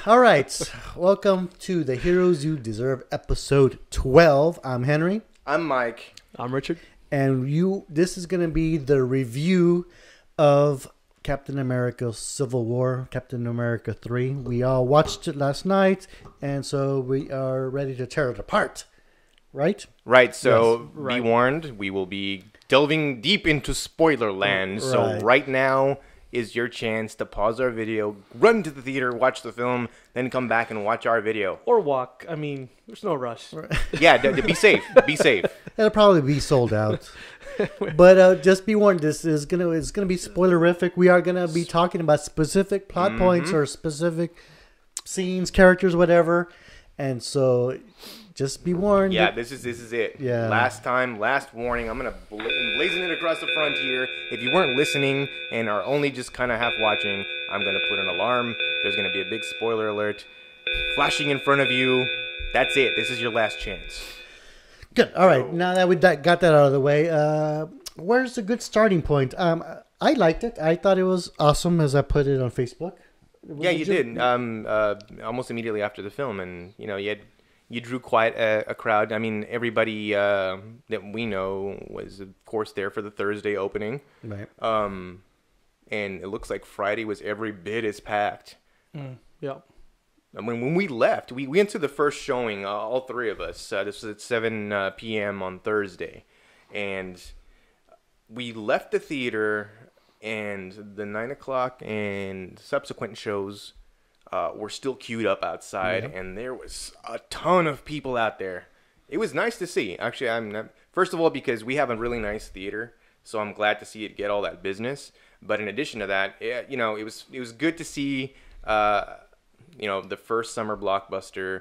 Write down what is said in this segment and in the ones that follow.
All right. Welcome to the Heroes You Deserve episode 12. I'm Henry. I'm Mike. I'm Richard. And this is going to be the review of Captain America Civil War, Captain America 3. We all watched it last night, and so we are ready to tear it apart. Right? Right, so Yes. be warned, we will be delving deep into spoiler land. So right now is your chance to pause our video, run to the theater, watch the film, then come back and watch our video. Or walk. I mean, there's no rush. Yeah, be safe. Be safe. It'll probably be sold out. But just be warned, it's gonna be spoilerific. We are gonna be talking about specific plot points or specific scenes, characters, whatever. And so just be warned. Yeah, this is it. Yeah. Last warning. I'm gonna blazing it across the front here. If you weren't listening and are only just kind of half watching, I'm gonna put an alarm. There's gonna be a big spoiler alert flashing in front of you. That's it. This is your last chance. Good. All right. Now that we got that out of the way, where's a good starting point? I liked it. I thought it was awesome as I put it on Facebook. Yeah, you did. Almost immediately after the film, and you drew quite a crowd. I mean, everybody that we know was, of course, there for the Thursday opening. Right. And it looks like Friday was every bit as packed. Yeah. I mean, when we left, we went to the first showing, all three of us. This was at 7 p.m. on Thursday. And we left the theater, and the 9 o'clock and subsequent shows were still queued up outside, and there was a ton of people out there. It was nice to see. Actually, first of all, because we have a really nice theater, so I'm glad to see it get all that business. But in addition to that, it was good to see the first summer blockbuster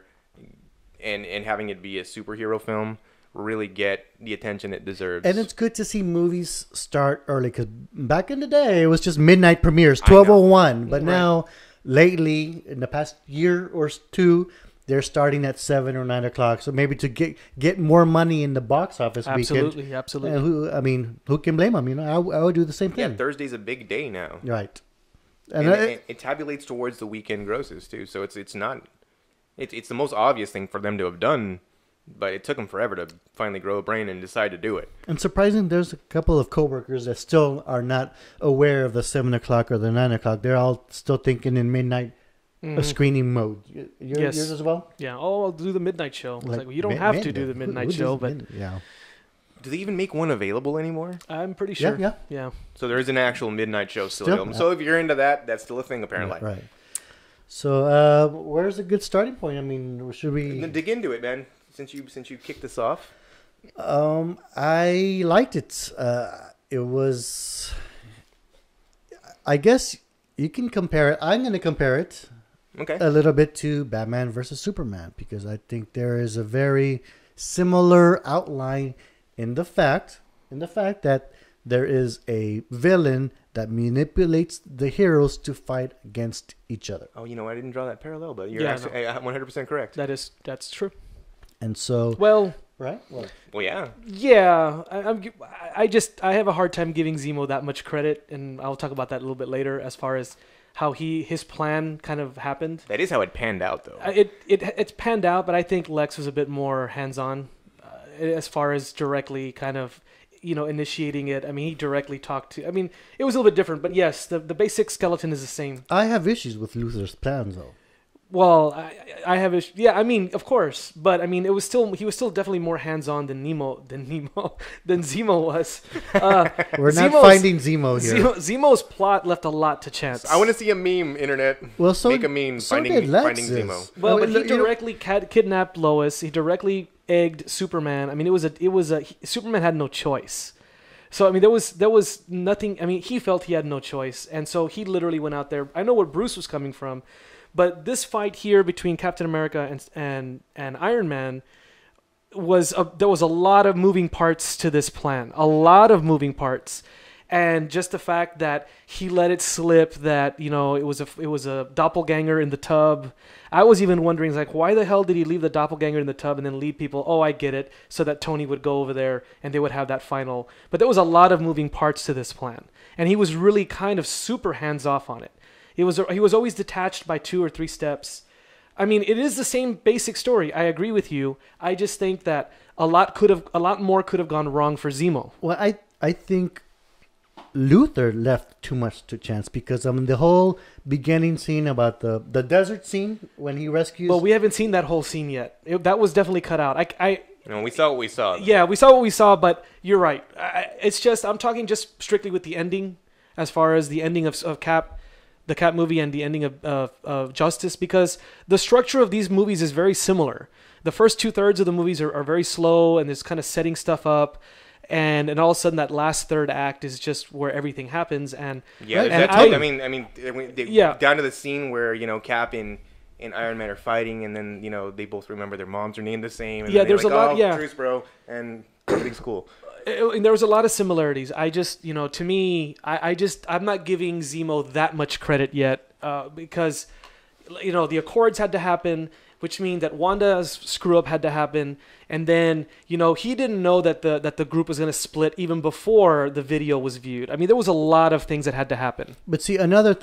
and having it be a superhero film really get the attention it deserves. And it's good to see movies start early, because back in the day, it was just midnight premieres, 12:01. But now, lately, in the past year or two, they're starting at 7 or 9 o'clock. So maybe to get more money in the box office weekend. Absolutely. And who can blame them? I would do the same thing. Yeah, Thursday's a big day now. Right. And it tabulates towards the weekend grosses too, so it's the most obvious thing for them to have done, but it took them forever to finally grow a brain and decide to do it. And surprising, there's a couple of coworkers that still are not aware of the 7 o'clock or the 9 o'clock. They're all still thinking in midnight screening mode. Yours as well? Yeah. Oh, I'll do the midnight show. It's like, well, you don't have to do the midnight show, but yeah. Do they even make one available anymore? I'm pretty sure. Yeah. So there is an actual midnight show still available. So if you're into that, that's still a thing apparently. Right. So where's a good starting point? I mean, should we dig into it, man? Since you kicked this off. I liked it. It was. I guess you can compare it. I'm going to compare it. Okay. A little bit to Batman versus Superman, because I think there is a very similar outline in the fact that there is a villain that manipulates the heroes to fight against each other. Oh, I didn't draw that parallel, but you're 100% correct. That's true. And so, right? Well, yeah. Yeah. I have a hard time giving Zemo that much credit, and I'll talk about that a little bit later as far as how his plan kind of happened. That is how it panned out, though. It's panned out, but I think Lex was a bit more hands-on as far as directly kind of, initiating it. I mean, he directly talked to... I mean, it was a little bit different, but yes, the basic skeleton is the same. I have issues with Luthor's plans, though. Well, I have issues. Yeah, I mean, of course, but I mean, he was still definitely more hands-on than Zemo was. We're not finding Zemo here. Zemo's plot left a lot to chance. I want to see a meme, internet. Well, so make a meme finding Zemo. Well, but he directly kidnapped Lois. He directly egged Superman. I mean, Superman had no choice. So I mean, there was nothing. I mean, he felt he had no choice, and so he literally went out there. I know where Bruce was coming from. But this fight here between Captain America and Iron Man there was a lot of moving parts to this plan. A lot of moving parts. And just the fact that he let it slip that, it was a doppelganger in the tub. I was even wondering, why the hell did he leave the doppelganger in the tub and then lead people? Oh, I get it. So that Tony would go over there and they would have that final. But there was a lot of moving parts to this plan. And he was really kind of super hands off on it. He was always detached by 2 or 3 steps. I mean, it is the same basic story. I agree with you. I just think that a lot more could have gone wrong for Zemo. Well, I think Luther left too much to chance because the whole beginning scene about the desert scene when he rescues. But we haven't seen that whole scene yet. That was definitely cut out. We saw what we saw. Yeah, we saw what we saw, but you're right. It's just I'm talking just strictly with the ending, as far as the ending of Cap, the Cap movie, and the ending of Justice, because the structure of these movies is very similar. The first 2/3 of the movies are very slow, and there's kind of setting stuff up. And all of a sudden, that last third act is just where everything happens. And yeah, and I mean, down to the scene where Cap and Iron Man are fighting, and then they both remember their moms are named the same. And yeah, then there's like, a lot. Yeah, truce, bro, and everything's cool. And there was a lot of similarities. I just, to me, I'm not giving Zemo that much credit yet because, the Accords had to happen, which means that Wanda's screw up had to happen, and then he didn't know that the group was going to split even before the video was viewed. I mean, there was a lot of things that had to happen. But see, another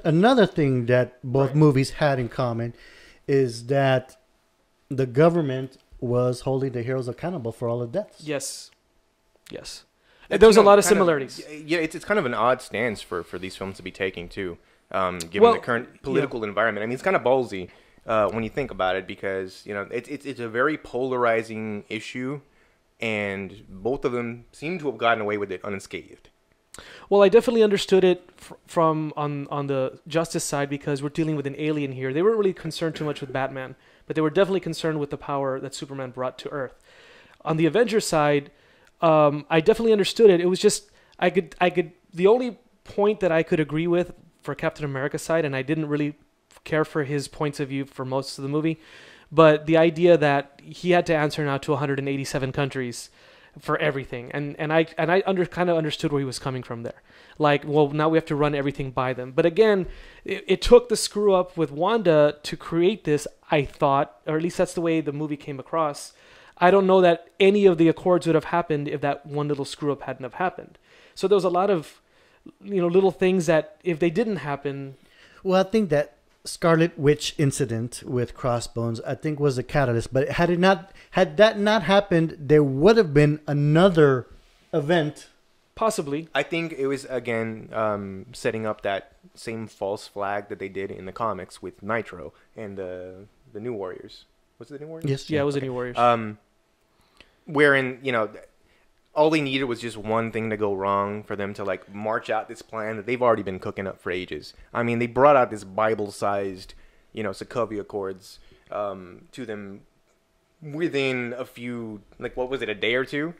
thing that both movies had in common is that the government was holding the heroes accountable for all the deaths. Yes. There was a lot of similarities. It's kind of an odd stance for these films to be taking too, given the current political environment. I mean, it's kind of ballsy when you think about it, because it's a very polarizing issue, and both of them seem to have gotten away with it unscathed. Well, I definitely understood it from on the Justice side, because we're dealing with an alien here. They weren't really concerned too much with Batman, but they were definitely concerned with the power that Superman brought to Earth. On the Avengers side, I definitely understood it. It was just the only point that I could agree with for Captain America's side, and I didn't really care for his points of view for most of the movie, but the idea that he had to answer now to 187 countries for everything, and I kind of understood where he was coming from there. Like, well, now we have to run everything by them. But again, it took the screw up with Wanda to create this, I thought, or at least that's the way the movie came across. I don't know that any of the Accords would have happened if that one little screw up hadn't have happened. So there was a lot of little things that if they didn't happen. Well, I think that Scarlet Witch incident with Crossbones, I think, was a catalyst. But had that not happened, there would have been another event. Possibly. I think it was, again, setting up that same false flag that they did in the comics with Nitro and the New Warriors. Was it the New Warriors? Yes. Yeah, it was the New Warriors. Wherein, all they needed was just one thing to go wrong for them to march out this plan that they've already been cooking up for ages. I mean, they brought out this Bible-sized, Sokovia Accords to them within a few, what was it, a day or two?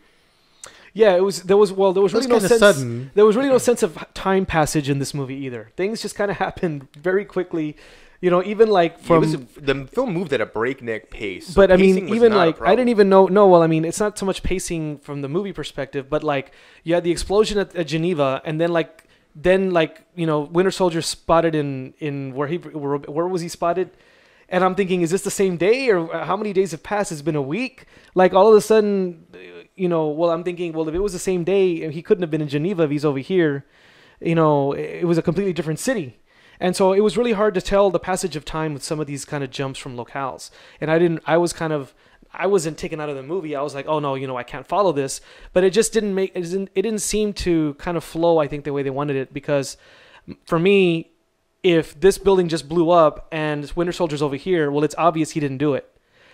Yeah, there was really no sense. Sudden. There was really no sense of time passage in this movie either. Things just kind of happened very quickly. Even the film moved at a breakneck pace. But I mean, even I didn't even know. No, well, I mean, it's not so much pacing from the movie perspective, but you had the explosion at Geneva, and then Winter Soldier spotted in where was he spotted? And I'm thinking, is this the same day, or how many days have passed? It's been a week. All of a sudden, well, I'm thinking, well, if it was the same day, he couldn't have been in Geneva if he's over here. It was a completely different city. And so it was really hard to tell the passage of time with some of these kind of jumps from locales. And I wasn't taken out of the movie. I was like, oh no, I can't follow this. But it just it didn't seem to kind of flow, I think, the way they wanted it. Because for me, if this building just blew up and Winter Soldier's over here, well, it's obvious he didn't do it.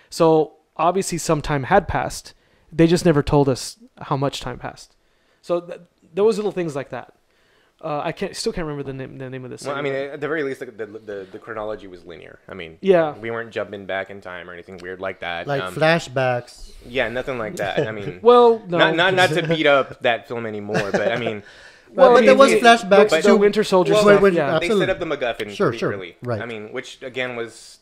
So obviously some time had passed. They just never told us how much time passed. So there was little things like that. I still can't remember the name of this. Well, I mean, at the very least, the chronology was linear. I mean, yeah, we weren't jumping back in time or anything weird like that. Flashbacks. Yeah, nothing like that. I mean, well, no. not to beat up that film anymore, but I mean, but there was flashbacks to Winter Soldier. Well, yeah, they set up the MacGuffin pretty sure, early. right? I mean, which again was.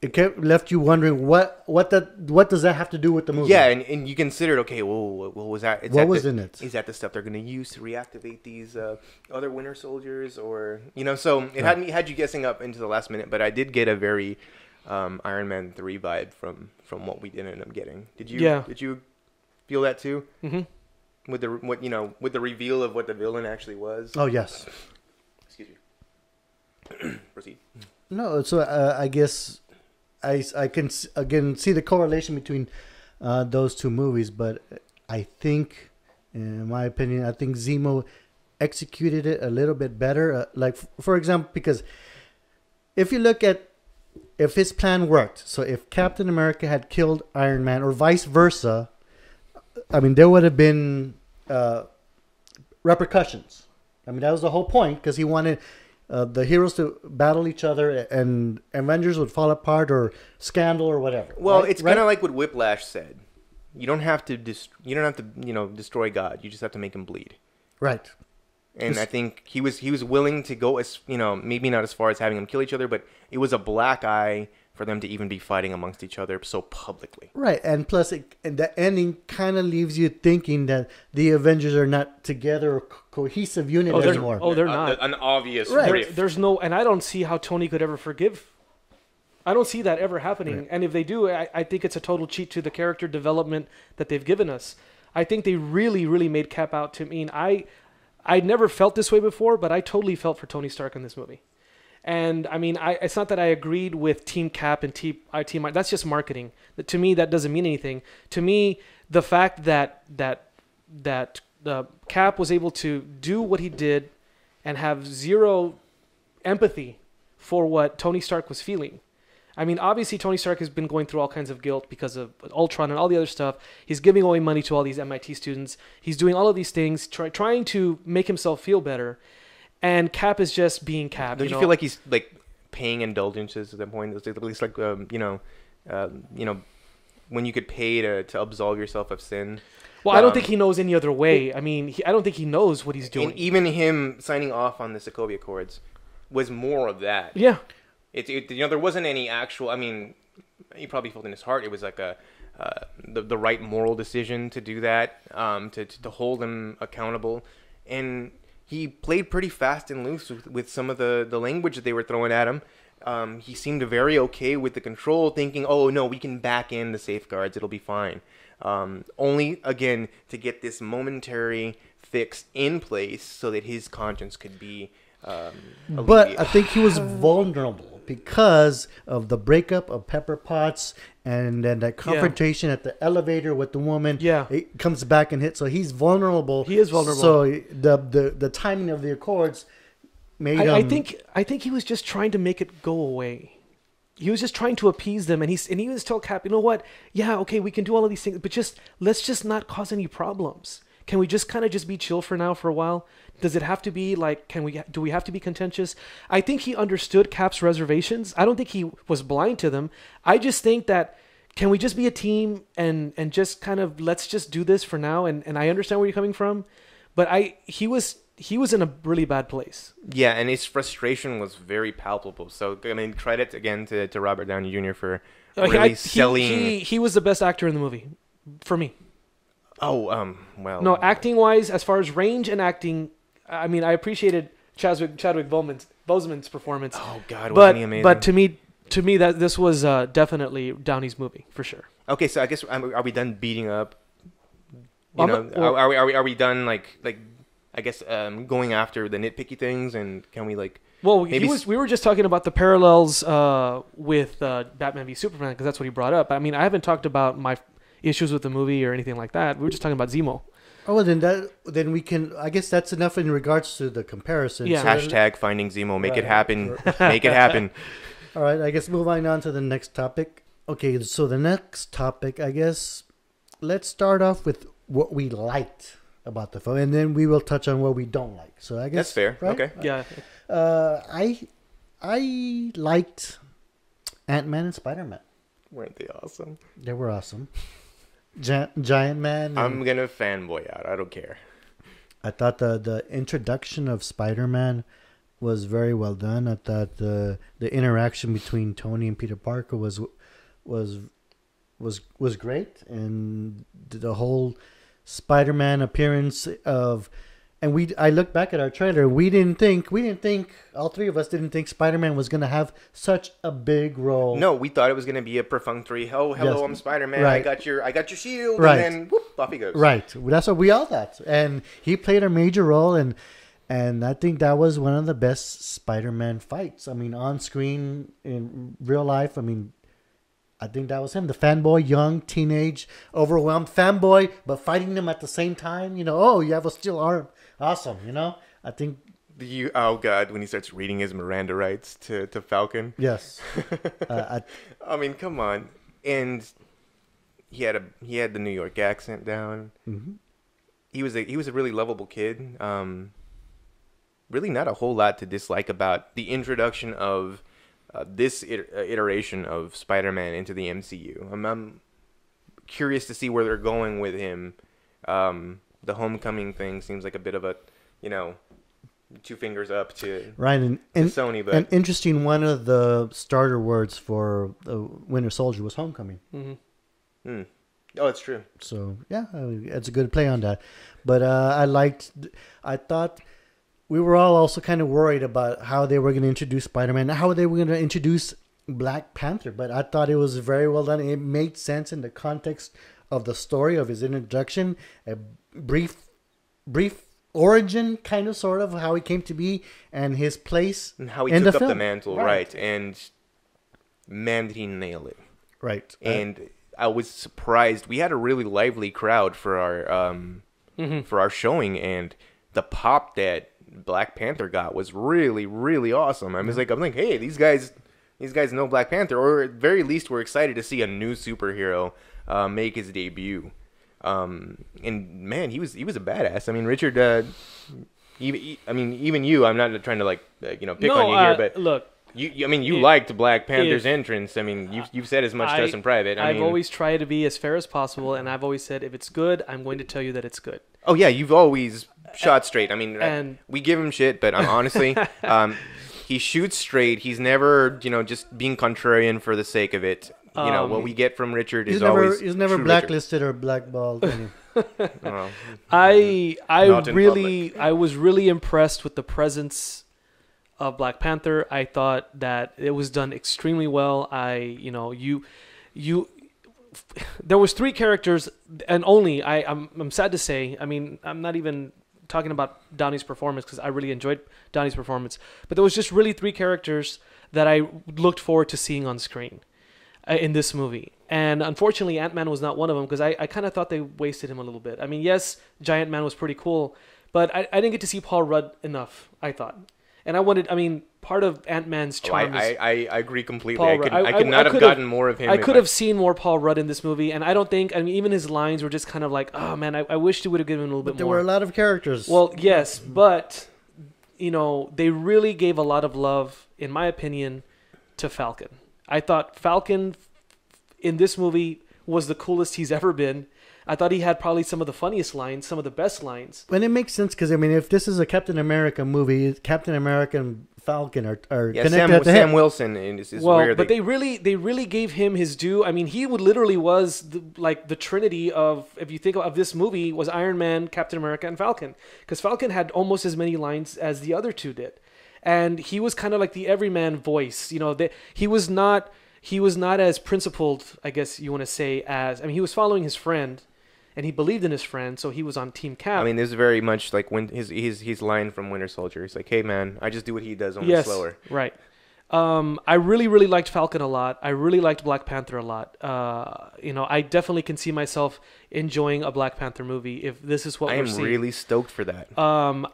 It kept left you wondering what does that have to do with the movie? Yeah, and you considered, okay, well, what was that? What was in it? Is that the stuff they're going to use to reactivate these other Winter Soldiers, or so it had you guessing up into the last minute. But I did get a very Iron Man 3 vibe from what we did end up getting. Did you? Yeah. Did you feel that too? Mm-hmm. With the reveal of what the villain actually was. Oh yes. Excuse me. Proceed. No, so I guess I can again see the correlation between those two movies, but I think, in my opinion, I think Zemo executed it a little bit better. Like for example, because if you look at if his plan worked, so if Captain America had killed Iron Man or vice versa, I mean there would have been repercussions. I mean that was the whole point because he wanted the heroes to battle each other and Avengers would fall apart or scandal or whatever. Well, right? it's kind of like what Whiplash said. You don't have to destroy God. You just have to make him bleed. Right. And I think he was willing to go as maybe not as far as having them kill each other, but it was a black eye for them to even be fighting amongst each other so publicly. Right, and plus, and the ending kind of leaves you thinking that the Avengers are not together or cohesive unit anymore. They're not. An obvious Right. rift. There's no, and I don't see how Tony could ever forgive. I don't see that ever happening. Right. And if they do, I think it's a total cheat to the character development that they've given us. I think they really, really made Cap out to mean I never felt this way before, but I totally felt for Tony Stark in this movie. And I mean, it's not that I agreed with Team Cap and Team. That's just marketing. To me, that doesn't mean anything. To me, the fact that Cap was able to do what he did and have zero empathy for what Tony Stark was feeling. I mean, obviously, Tony Stark has been going through all kinds of guilt because of Ultron and all the other stuff. He's giving away money to all these MIT students. He's doing all of these things, trying to make himself feel better. And Cap is just being Cap. Don't you feel like he's like paying indulgences at that point? It's at least like when you could pay to absolve yourself of sin. Well, I don't think he knows any other way. I mean, I don't think he knows what he's doing. And even him signing off on the Sokovia Accords was more of that. Yeah. There wasn't any actual. I mean, he probably felt in his heart it was like the right moral decision to do that, to hold him accountable, and he played pretty fast and loose with some of the language that they were throwing at him. He seemed very okay with the control, thinking, "Oh no, we can back in the safeguards; it'll be fine." Only again to get this momentary fix in place so that his conscience could be. But I think he was vulnerable because of the breakup of Pepper Potts and then that confrontation at the elevator with the woman. Yeah. It comes back and hits. So he's vulnerable. He is vulnerable. So the timing of the Accords made him... I think he was just trying to make it go away. He was just trying to appease them, and he was told Cap, you know what? Yeah, okay, we can do all of these things, but let's just not cause any problems. Can we just kind of just be chill for now for a while? Does it have to be like, do we have to be contentious? I think he understood Cap's reservations. I don't think he was blind to them. I just think that, can we just be a team and just kind of, let's just do this for now? And I understand where you're coming from, but he was in a really bad place. Yeah, and his frustration was very palpable. So, I mean, credit again to Robert Downey Jr. for really selling. He was the best actor in the movie, for me. Oh, well. No, acting-wise, as far as range and acting, I mean, I appreciated Chadwick Boseman's performance. Oh God, wasn't he amazing? But to me, that this was definitely Downey's movie for sure. Okay, so I guess are we done beating up? Are we done like I guess going after the nitpicky things, and can we like? Well, we were just talking about the parallels with Batman v Superman because that's what he brought up. I mean, I haven't talked about my issues with the movie or anything like that. We were just talking about Zemo. Oh, well, then we can. I guess that's enough in regards to the comparison. Yeah. So hashtag finding Zemo. Make it happen. Make it happen. All right. I guess moving on to the next topic. Okay, so the next topic, I guess, let's start off with what we liked about the film, and then we will touch on what we don't like. So I guess that's fair. Right? Okay. Yeah. I liked Ant-Man and Spider-Man. Weren't they awesome? They were awesome. Giant Man. I'm gonna fanboy out. I don't care. I thought the introduction of Spider-Man was very well done. I thought the interaction between Tony and Peter Parker was great, and the whole Spider-Man appearance of. And I look back at our trailer. We didn't think all three of us didn't think Spider-Man was going to have such a big role. No, we thought it was going to be a perfunctory. Oh, hello, Yes. I'm Spider-Man. Right. I got your shield. Right. And then whoop, off he goes. Right. That's what we all thought. And he played a major role. And And I think that was one of the best Spider-Man fights. I mean, on screen, in real life, I mean, I think that was him. The fanboy, young, teenage, overwhelmed fanboy, but fighting them at the same time. You know, oh, you have a steel arm. Awesome, you know? I think... Oh, God, when he starts reading his Miranda rights to Falcon. Yes. I mean, come on. And he had the New York accent down. Mm-hmm. He was a really lovable kid. Really not a whole lot to dislike about the introduction of this iteration of Spider-Man into the MCU. I'm curious to see where they're going with him. The Homecoming thing seems like a bit of a, you know, two fingers up to, right, and Sony. But an interesting one of the starter words for the Winter Soldier was Homecoming. Mm-hmm. Mm. Oh, it's true. So, yeah, it's a good play on that. But I thought we were all also kind of worried about how they were going to introduce Spider-Man, how they were going to introduce Black Panther. But I thought it was very well done. It made sense in the context of the story of his introduction, a brief origin, kind of, sort of, how he came to be and his place and how he in took the up film. the mantle, right? And man, did he nail it. Right. And I was surprised. We had a really lively crowd for our showing, and the pop that Black Panther got was really, really awesome. I'm like, hey, these guys know Black Panther, or at very least, we're excited to see a new superhero make his debut. And man, he was a badass. I mean, Richard. Even you. I'm not trying to pick on you here, but look. You liked Black Panther's entrance. I mean, you've said as much to us in private. I've always tried to be as fair as possible, and I've always said if it's good, I'm going to tell you that it's good. Oh yeah, you've always shot straight. I mean, we give him shit, but honestly, he shoots straight. He's never, just being contrarian for the sake of it. What we get from Richard is always he's never blacklisted or blackballed. Oh, I was really impressed with the presence of Black Panther. I thought that it was done extremely well. There was 3 characters, and only I'm sad to say. I mean, I'm not even talking about Downey's performance because I really enjoyed Downey's performance, but there was just really 3 characters that I looked forward to seeing on screen in this movie. And unfortunately, Ant-Man was not one of them because I kind of thought they wasted him a little bit. I mean, yes, Giant Man was pretty cool, but I didn't get to see Paul Rudd enough, I thought. And part of Ant-Man's charm is... I agree completely. Paul Rudd. I could not have gotten more of him. I could have seen more Paul Rudd in this movie, and I don't think... I mean, even his lines were just kind of like, oh, man, I wish they would have given him a little bit more. There were a lot of characters. Well, yes, but, they really gave a lot of love, in my opinion, to Falcon. I thought Falcon, in this movie, was the coolest he's ever been. I thought he had probably some of the funniest lines, some of the best lines. And it makes sense because, I mean, if this is a Captain America movie, Captain America and Falcon are connected at the hip. Sam Wilson is where but they really gave him his due. I mean, he literally was the trinity of, if you think of this movie, was Iron Man, Captain America, and Falcon. Because Falcon had almost as many lines as the other 2 did. And he was kind of like the everyman voice. He was not as principled, I guess you want to say, as... I mean, he was following his friend, and he believed in his friend, so he was on Team Cap. I mean, this is very much like when his line from Winter Soldier. He's like, hey, man, I just do what he does, only slower. Right. I really, really liked Falcon a lot. I really liked Black Panther a lot. I definitely can see myself enjoying a Black Panther movie if this is what we're seeing. I am really stoked for that.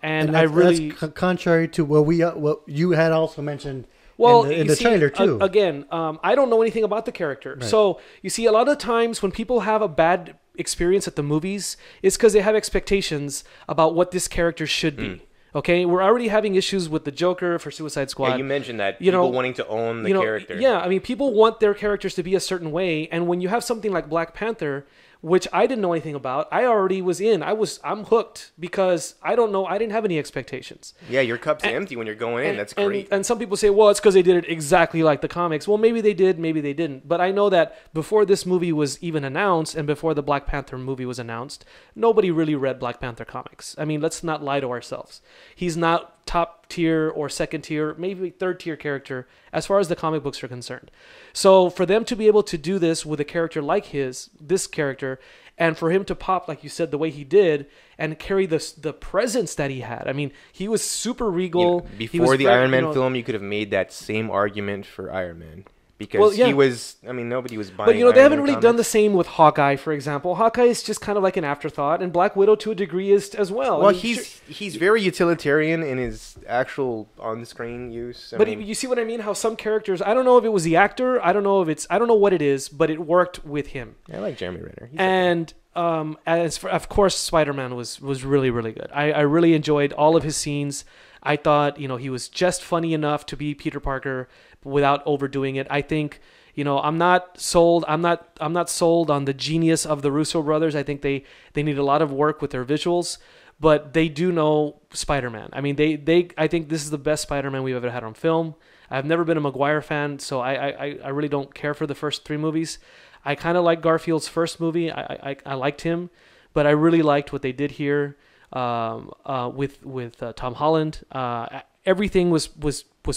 And that's contrary to what you had also mentioned. Well, in the trailer too. Again, I don't know anything about the character. Right. So you see, a lot of times when people have a bad experience at the movies, it's because they have expectations about what this character should be. Okay, we're already having issues with the Joker for Suicide Squad. Yeah, you mentioned that. People wanting to own the character. Yeah, I mean, people want their characters to be a certain way, and when you have something like Black Panther, which I didn't know anything about, I already was in. I'm hooked because I don't know. I didn't have any expectations. Yeah, your cup's empty when you're going in. That's great. And some people say, well, it's because they did it exactly like the comics. Well, maybe they did, maybe they didn't. But I know that before this movie was even announced and before the Black Panther movie was announced, nobody really read Black Panther comics. I mean, let's not lie to ourselves. He's not top tier or second tier, maybe third tier character as far as the comic books are concerned. So for them to be able to do this with a character like this character, And for him to pop, like you said, the way he did, and carry the presence that he had. I mean, he was super regal. Before the Iron Man film, you could have made that same argument for Iron Man. Because he was, I mean, nobody was buying. But they haven't really done the same with Hawkeye, for example. Hawkeye is just kind of like an afterthought, and Black Widow to a degree is as well. Well, I mean, he's very utilitarian in his actual on-screen use. But you see what I mean? How some characters, I don't know if it was the actor, I don't know what it is, but it worked with him. I like Jeremy Renner. And of course, Spider-Man was really, really good. I really enjoyed all of his scenes. I thought, he was just funny enough to be Peter Parker without overdoing it. I think, I'm not sold. I'm not sold on the genius of the Russo brothers. I think they need a lot of work with their visuals, but they do know Spider-Man. I mean, I think this is the best Spider-Man we've ever had on film. I've never been a Maguire fan, so I really don't care for the first 3 movies. I kind of like Garfield's first movie. I liked him, but I really liked what they did here. With Tom Holland, everything was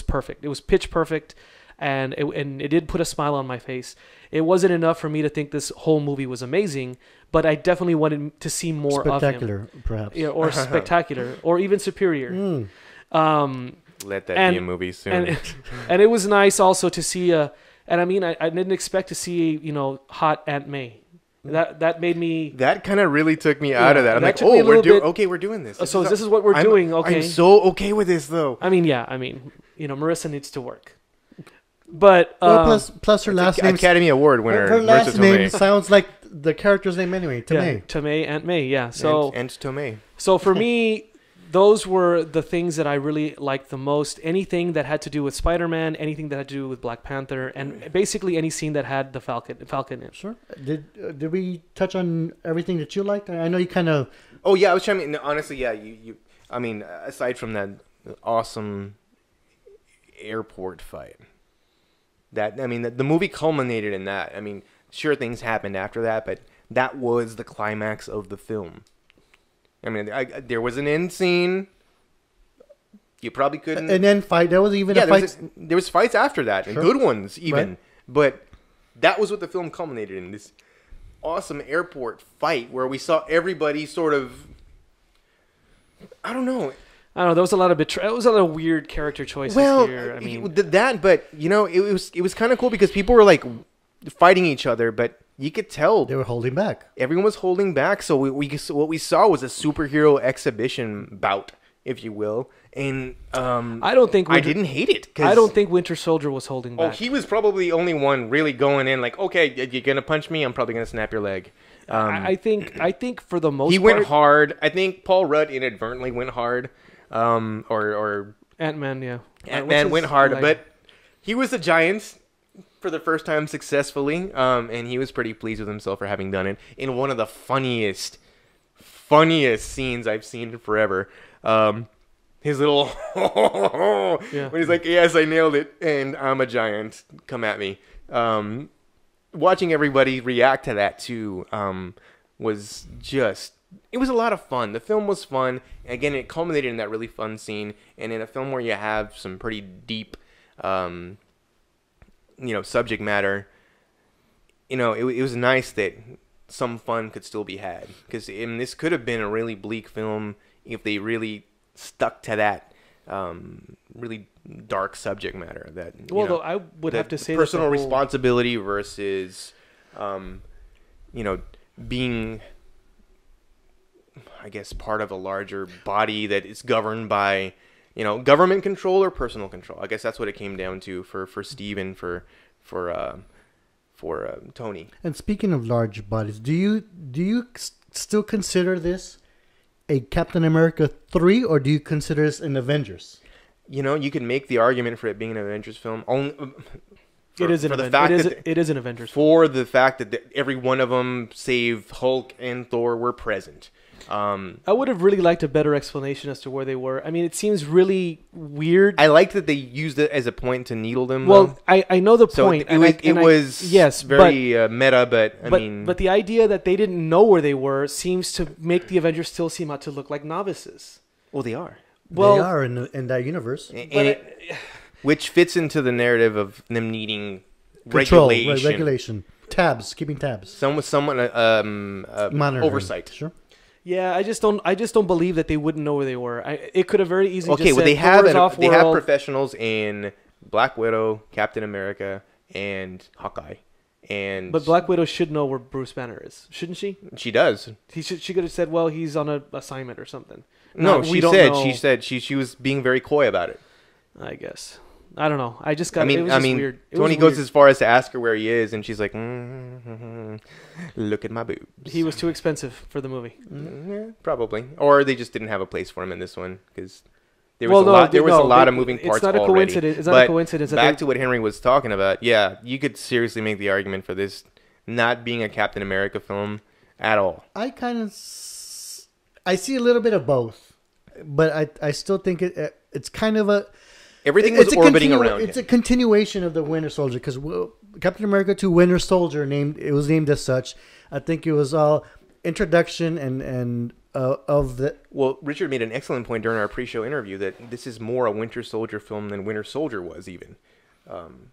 perfect. It was pitch perfect, and it did put a smile on my face. It wasn't enough for me to think this whole movie was amazing, but I definitely wanted to see more of him. Spectacular, perhaps. Yeah, or spectacular, or even superior. Let that be a movie soon. And it was nice also to see and I mean, I didn't expect to see hot Aunt May. That made me. That kind of really took me out of that. I'm like, oh, we're doing this. So this is what we're doing. Okay, I'm so okay with this though. I mean, Marissa needs to work, but plus her last name, Academy Award winner. Her last name sounds like the character's name anyway. Tomei, Aunt May. Yeah. So and Tomei. So for me, those were the things that I really liked the most. Anything that had to do with Spider-Man, anything that had to do with Black Panther, and basically any scene that had the Falcon in it. Sure. Did we touch on everything that you liked? I know you kind of. Oh yeah, I was trying to. Honestly, yeah. You. I mean, aside from that awesome airport fight, the movie culminated in that. I mean, sure, things happened after that, but that was the climax of the film. I mean, there was an end scene. You probably couldn't. And then fight. There was even a fight. There was fights after that, and good ones even. Right. But that was what the film culminated in, this awesome airport fight where we saw everybody sort of. I don't know. There was a lot of There was a lot of weird character choices here. I mean, but it was kind of cool because people were like fighting each other, but. You could tell they were holding back. Everyone was holding back, so what we saw was a superhero exhibition bout, if you will. And I didn't hate it. I don't think Winter Soldier was holding back. Oh, he was probably the only one really going in like, okay, you're gonna punch me, I'm probably gonna snap your leg. I think for the most part, he went hard. I think Paul Rudd inadvertently went hard, or Ant-Man, yeah. Ant-Man went hard, but he was a giant. For the first time successfully, and he was pretty pleased with himself for having done it in one of the funniest scenes I've seen in forever. His little when he's like, "Yes, I nailed it, and I'm a giant. Come at me." Watching everybody react to that too was just. It was a lot of fun. The film was fun. Again, it culminated in that really fun scene, and in a film where you have some pretty deep. Subject matter, it was nice that some fun could still be had. Because this could have been a really bleak film if they really stuck to that really dark subject matter. Though I would have to say personal responsibility versus, being, I guess, part of a larger body that is governed by... government control or personal control. I guess that's what it came down to for Steve and for Tony. And speaking of large bodies, do you still consider this a Captain America 3, or do you consider this an Avengers? You can make the argument for it being an Avengers film. It is an Avengers film. For the fact that every one of them, save Hulk and Thor, were present. I would have really liked a better explanation as to where they were. I mean, it seems really weird. I liked that they used it as a point to needle them. Well, I know the point. It was very meta, but the idea that they didn't know where they were seems to make the Avengers still seem to look like novices. Well, they are. Well, they are in that universe, which fits into the narrative of them needing regulation. keeping tabs, someone monitoring. oversight. Sure. Yeah, I just don't believe that they wouldn't know where they were. It could have very easily. Okay, just well said, they have professionals in Black Widow, Captain America, and Hawkeye, But Black Widow should know where Bruce Banner is, shouldn't she? she does. She could have said, well, he's on an assignment or something. No, Not, she we don't said know. she was being very coy about it. I guess. I don't know. I just got. I mean, it was just weird. It Tony was goes weird. as far as to ask her where he is, and she's like, "Look at my boobs." He was too expensive for the movie. Yeah, probably, or they just didn't have a place for him in this one because there was a lot of moving parts It's not a already. coincidence. It's not a coincidence. Back to what Henry was talking about. Yeah, you could seriously make the argument for this not being a Captain America film at all. I see a little bit of both, but I still think it's kind of a. Everything was orbiting around It's him. a continuation of the Winter Soldier because Captain America 2 Winter Soldier was named as such. I think it was all introduction and of the. Well, Richard made an excellent point during our pre-show interview that this is more a Winter Soldier film than Winter Soldier was even.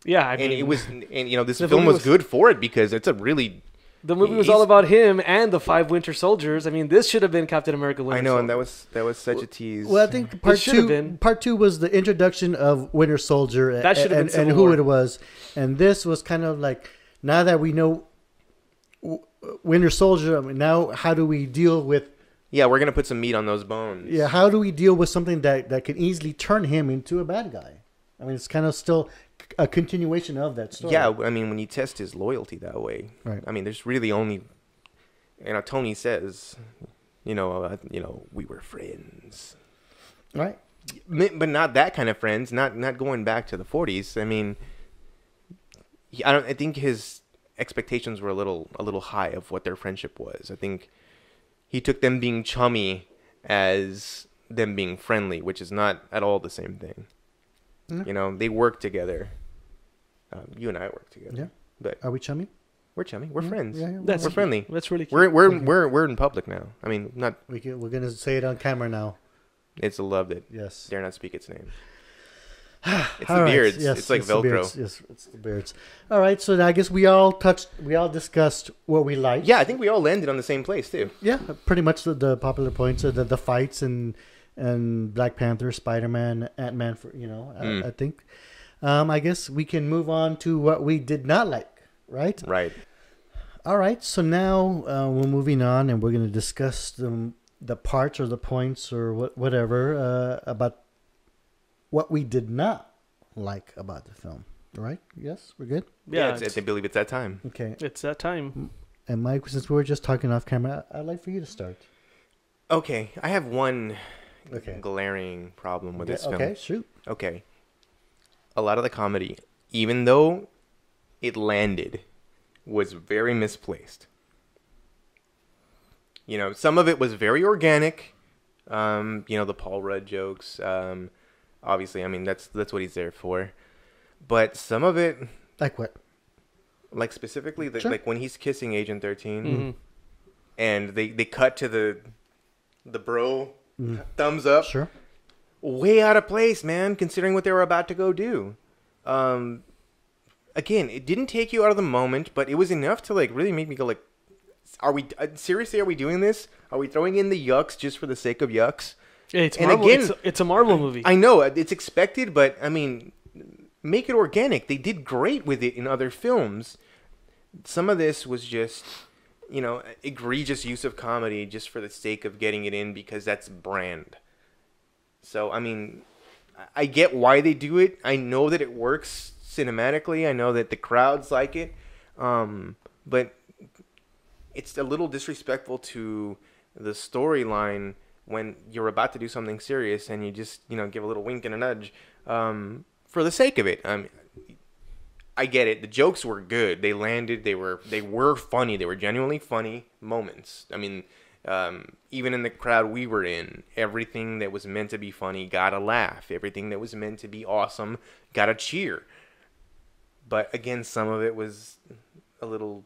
Yeah, I mean, And it was, and you know, this the film movie was good for it because it's a really. the movie was all about him and the 5 Winter Soldiers. I mean, this should have been Captain America Winter I know, Soldier. and that was such a tease. Well, I think part two was the introduction of Winter Soldier That should have been and Civil who War. it was, and this was kind of like now that we know Winter Soldier. I mean, now how do we deal with? Yeah, we're gonna put some meat on those bones. Yeah, how do we deal with something that can easily turn him into a bad guy? I mean, it's kind of still a continuation of that story. Yeah, I mean, when you test his loyalty that way, Right. I mean, there's really only, you know, Tony says, we were friends, right. but not that kind of friends. Not going back to the 40s. I mean, I think his expectations were a little high of what their friendship was. I think he took them being chummy as them being friendly, which is not at all the same thing. Yeah. You know, they work together. You and I work together. Yeah. But Are we chummy? we're chummy. We're friends. Yeah, That's We're friendly. That's really cute. We're in public now. I mean, not. We're gonna say it on camera now. It's a love that Yes. dare not speak its name. It's All the right, beards. yes, it's like the Velcro. beards. Yes, it's the beards. All right, so I guess we all discussed what we liked. Yeah, I think we all landed on the same place too. Yeah, pretty much the popular points are the fights and Black Panther, Spider-Man, Ant-Man. I think. I guess we can move on to what we did not like. Right. Right. All right. So now we're moving on, and we're going to discuss the parts or the points or whatever about what we did not like about the film. Right? Yes, we're good. Yeah, I believe it's that time. Okay. It's that time. And Mike, since we were just talking off camera, I'd like for you to start. Okay, I have one Okay. glaring problem with this film. Okay, shoot. Okay. A lot of the comedy, even though it landed, was very misplaced. You know, some of it was very organic. The Paul Rudd jokes. Obviously, I mean that's what he's there for. But some of it, Like what? like specifically, Sure. like when he's kissing Agent 13, Mm-hmm. and they cut to the bro thumbs up. Sure. Way out of place, man, considering what they were about to go do. Again, it didn't take you out of the moment, but it was enough to like really make me go like, are we seriously? Are we doing this? Are we throwing in the yucks just for the sake of yucks? It's And Marvel. again- it's a Marvel movie. I know it's expected, but I mean, make it organic. They did great with it in other films. Some of this was just, egregious use of comedy just for the sake of getting it in because that's brand. So, I mean, I get why they do it. I know that it works cinematically. I know that the crowds like it. But it's a little disrespectful to the storyline when you're about to do something serious and you just, give a little wink and a nudge for the sake of it. I get it. The jokes were good. They landed. They were funny. They were genuinely funny moments. I mean, even in the crowd we were in, everything that was meant to be funny got a laugh. Everything that was meant to be awesome got a cheer. But again, some of it was a little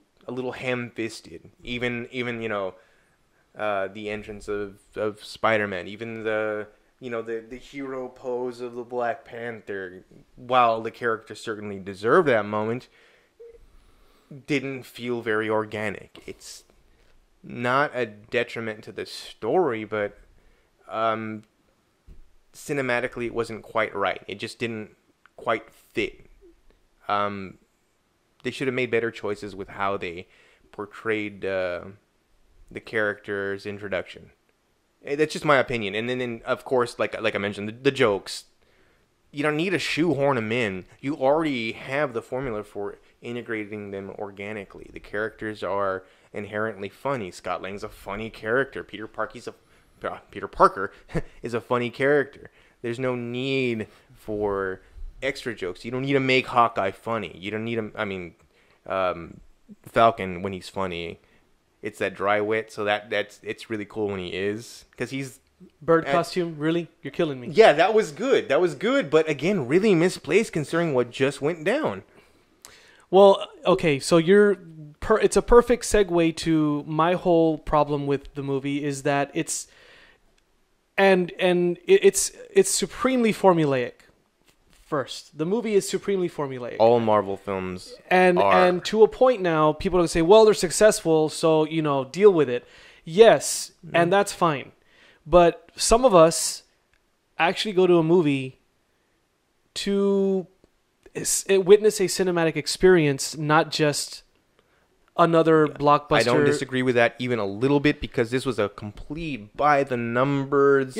ham-fisted. Even the entrance of Spider-Man, even the hero pose of the Black Panther, while the character certainly deserved that moment, didn't feel very organic. It's not a detriment to the story, but cinematically it wasn't quite right. It just didn't quite fit. They should have made better choices with how they portrayed the character's introduction. That's just my opinion. And then of course, like I mentioned, the jokes. You don't need to shoehorn them in. You already have the formula for integrating them organically. The characters are inherently funny. Scott Lang's a funny character. Peter Parker is a funny character. There's no need for extra jokes. You don't need to make Hawkeye funny. You don't need him. I mean, Falcon, when he's funny, it's that dry wit. So it's really cool when he is, because he's bird costume. Really, you're killing me. Yeah, that was good. But again, really misplaced considering what just went down. Well, okay, so it's a perfect segue to my whole problem with the movie is that it's supremely formulaic. First, the movie is supremely formulaic. All Marvel films and to a point now, people are say, well, they're successful, so deal with it. Yes, and that's fine. But some of us actually go to a movie to witness a cinematic experience, not just another blockbuster. I don't disagree with that even a little bit, because this was a complete by the numbers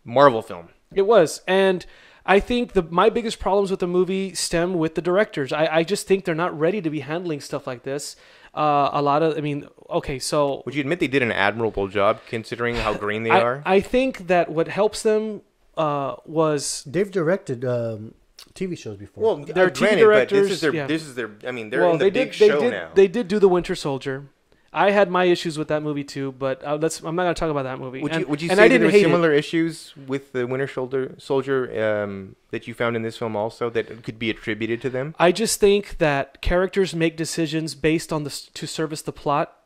Marvel film. It was. And I think my biggest problems with the movie stem with the directors. I just think they're not ready to be handling stuff like this. So would you admit they did an admirable job considering how green they are? I think that what helps them was they've directed TV shows before. Well, they're TV directors. But this is their. I mean, they're in the big show now. They did do The Winter Soldier. I had my issues with that movie too, but I'm not going to talk about that movie. Would you say there were similar issues with the Winter Soldier that you found in this film also that could be attributed to them? I just think that characters make decisions based on to service the plot,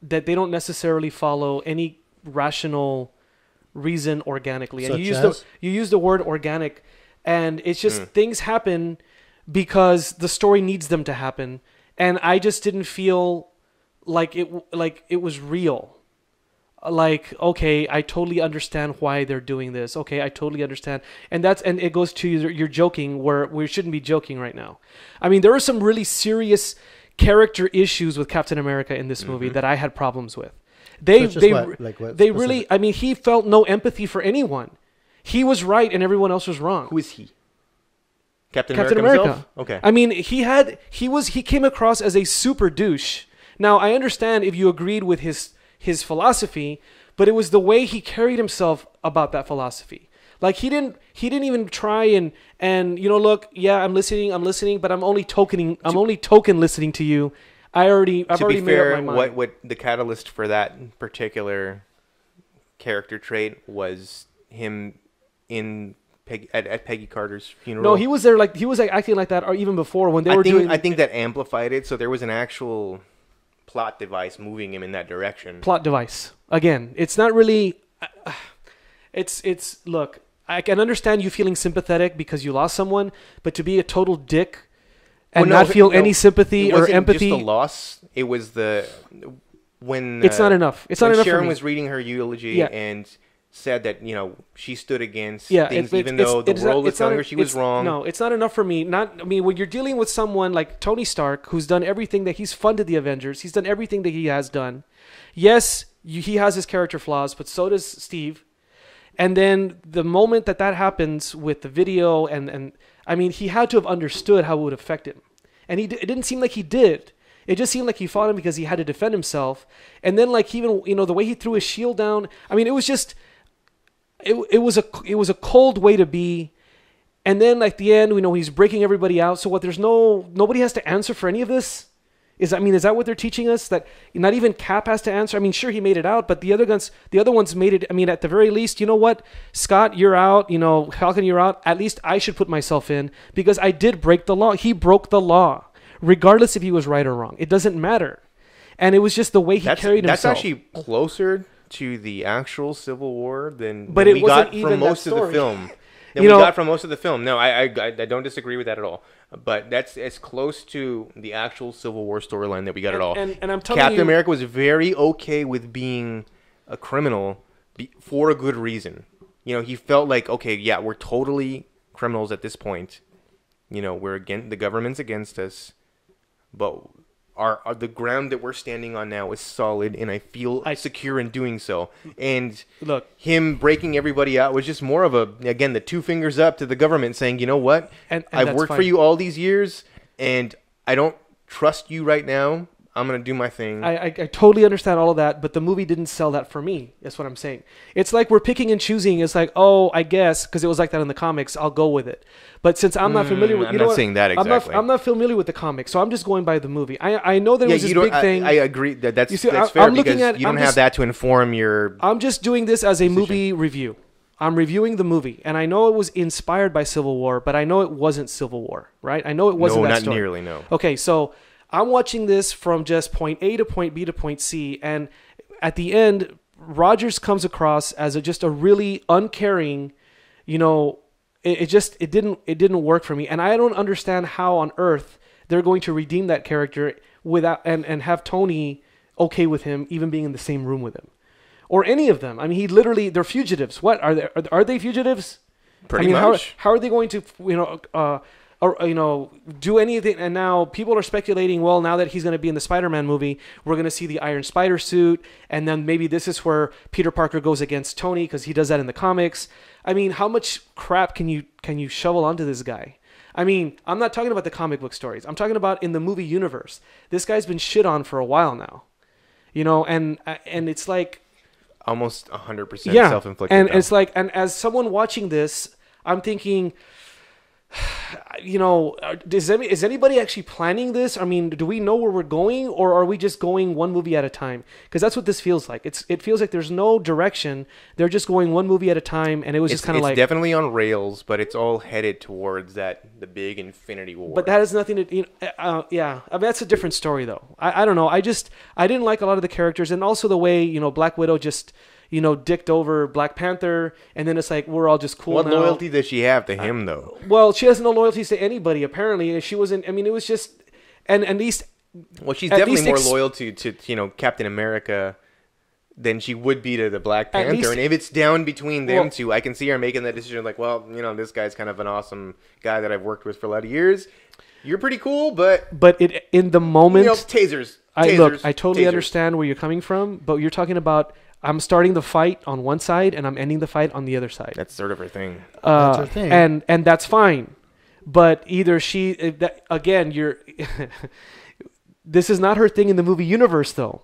that they don't necessarily follow any rational reason organically. And you use the word organic, and it's just things happen because the story needs them to happen, and I just didn't feel like it was real. Like, okay, I totally understand why they're doing this. Okay, I totally understand. And it goes to you're joking where we shouldn't be joking right now. I mean, there are some really serious character issues with Captain America in this movie that I had problems with. They really, I mean, he felt no empathy for anyone. He was right and everyone else was wrong. Who is he? Captain America himself? Okay. I mean, he came across as a super douche. Now, I understand if you agreed with his philosophy, but it was the way he carried himself about that philosophy. Like he didn't even try and look, yeah, I'm listening, but I'm only token listening to you. I've already made up my mind. What the catalyst for that particular character trait was him at Peggy Carter's funeral. No, he was there he was acting like that, or even before when they were doing. I think that amplified it. So there was an actual plot device moving him in that direction. Plot device. Again, it's not really. It's look. I can understand you feeling sympathetic because you lost someone, but to be a total dick and not feel any sympathy or empathy. It wasn't just the loss. It was when it's not enough. It's not enough. Sharon for me. was reading her eulogy and said that she stood against things, even though the world was telling her she was wrong. No, it's not enough for me. When you're dealing with someone like Tony Stark, who's done everything that he's funded the Avengers, he's done everything that he has done. Yes, he has his character flaws, but so does Steve. And then the moment that happens with the video, and I mean, he had to have understood how it would affect him, and it didn't seem like he did. It just seemed like he fought him because he had to defend himself. And then, even the way he threw his shield down, I mean, it was just. It was a cold way to be, and then at the end, he's breaking everybody out. So what? Nobody has to answer for any of this. Is that what they're teaching us? That not even Cap has to answer? I mean, sure, he made it out, but the other ones made it. I mean, at the very least, you know what, Scott, you're out. Falcon, you're out. At least I should put myself in because I did break the law. He broke the law, regardless if he was right or wrong. It doesn't matter. And it was just the way he carried himself. That's actually closer to the actual Civil War than we got from most of the film. than we got from most of the film. No, I don't disagree with that at all. But that's as close to the actual Civil War storyline that we got at all. And I'm telling Captain you, America was very okay with being a criminal for a good reason. You know, he felt like, okay, yeah, we're totally criminals at this point. You know, the government's against us, but the ground that we're standing on now is solid, and I feel secure in doing so. And look, him breaking everybody out was just more of again, the two fingers up to the government saying, you know what? And I've worked for you all these years, and I don't trust you right now. I'm going to do my thing. I totally understand all of that, but the movie didn't sell that for me. That's what I'm saying. It's like we're picking and choosing. It's like, oh, I guess, because it was like that in the comics, I'll go with it. But since I'm not familiar with... I'm not saying that exactly. I'm not familiar with the comics, so I'm just going by the movie. I know there was this big thing. I agree. That's fair because you don't have that to inform your... I'm just doing this as a movie review. I'm reviewing the movie, and I know it was inspired by Civil War, but I know it wasn't Civil War, right? I know it wasn't that story. No, not nearly, no. Okay, so... I'm watching this from just point A to point B to point C, and at the end, Rogers comes across as just a really uncaring, you know, it didn't work for me, and I don't understand how on earth they're going to redeem that character without and have Tony okay with him even being in the same room with him, or any of them. I mean, they're fugitives. What are they fugitives? Pretty much. How are they going to do anything? And now people are speculating, well, now that he's going to be in the Spider-Man movie, we're going to see the Iron Spider suit, and then maybe this is where Peter Parker goes against Tony because he does that in the comics. I mean, how much crap can you shovel onto this guy? I mean, I'm not talking about the comic book stories. I'm talking about in the movie universe. This guy's been shit on for a while now, you know, and it's like almost 100% self-inflicted. And it's like, and as someone watching this, I'm thinking, you know, is anybody actually planning this? I mean, do we know where we're going, or are we just going one movie at a time? Because that's what this feels like. It feels like there's no direction. They're just going one movie at a time, and it's just kind of like... It's definitely on rails, but it's all headed towards the big Infinity War. But that has nothing to... yeah, I mean, that's a different story, though. I don't know. I didn't like a lot of the characters, and also the way, you know, Black Widow just... you know, dicked over Black Panther, and then it's like, we're all just cool now. What loyalty does she have to him, though? Well, she has no loyalties to anybody, apparently. She wasn't, I mean, it was just, and at least... Well, she's definitely more loyal to, you know, Captain America than she would be to the Black Panther. And if it's down between them two, I can see her making that decision, like, well, you know, this guy's kind of an awesome guy that I've worked with for a lot of years. You're pretty cool, but in the moment... You know, tasers. Look, I totally understand where you're coming from, but you're talking about... I'm starting the fight on one side and I'm ending the fight on the other side. That's sort of her thing. That's her thing. And that's fine. But either this is not her thing in the movie universe, though.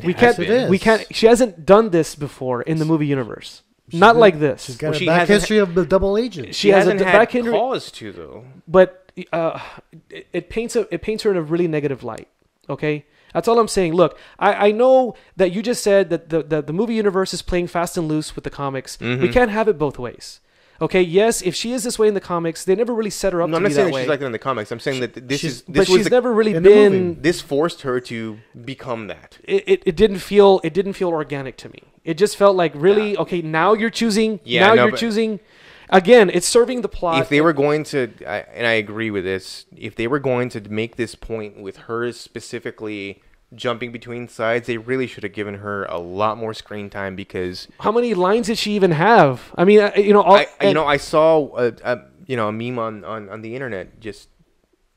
We can't. She hasn't done this before in the movie universe. Not like this. She's got a back history of the double agent. She hasn't had cause to, though. But it paints her in a really negative light. Okay. That's all I'm saying. Look, I know that you just said that the movie universe is playing fast and loose with the comics. Mm-hmm. We can't have it both ways. Okay, yes, if she is this way in the comics, they never really set her up to be that way. I'm not saying that she's like that in the comics. I'm saying that she's never really been... This forced her to become that. It didn't feel organic to me. It just felt like, really, okay, now you're choosing... you're choosing... Again, it's serving the plot. If they were going to... and I agree with this. If they were going to make this point with her specifically... jumping between sides, they really should have given her a lot more screen time, because how many lines did she even have? I mean, I saw a meme on the internet just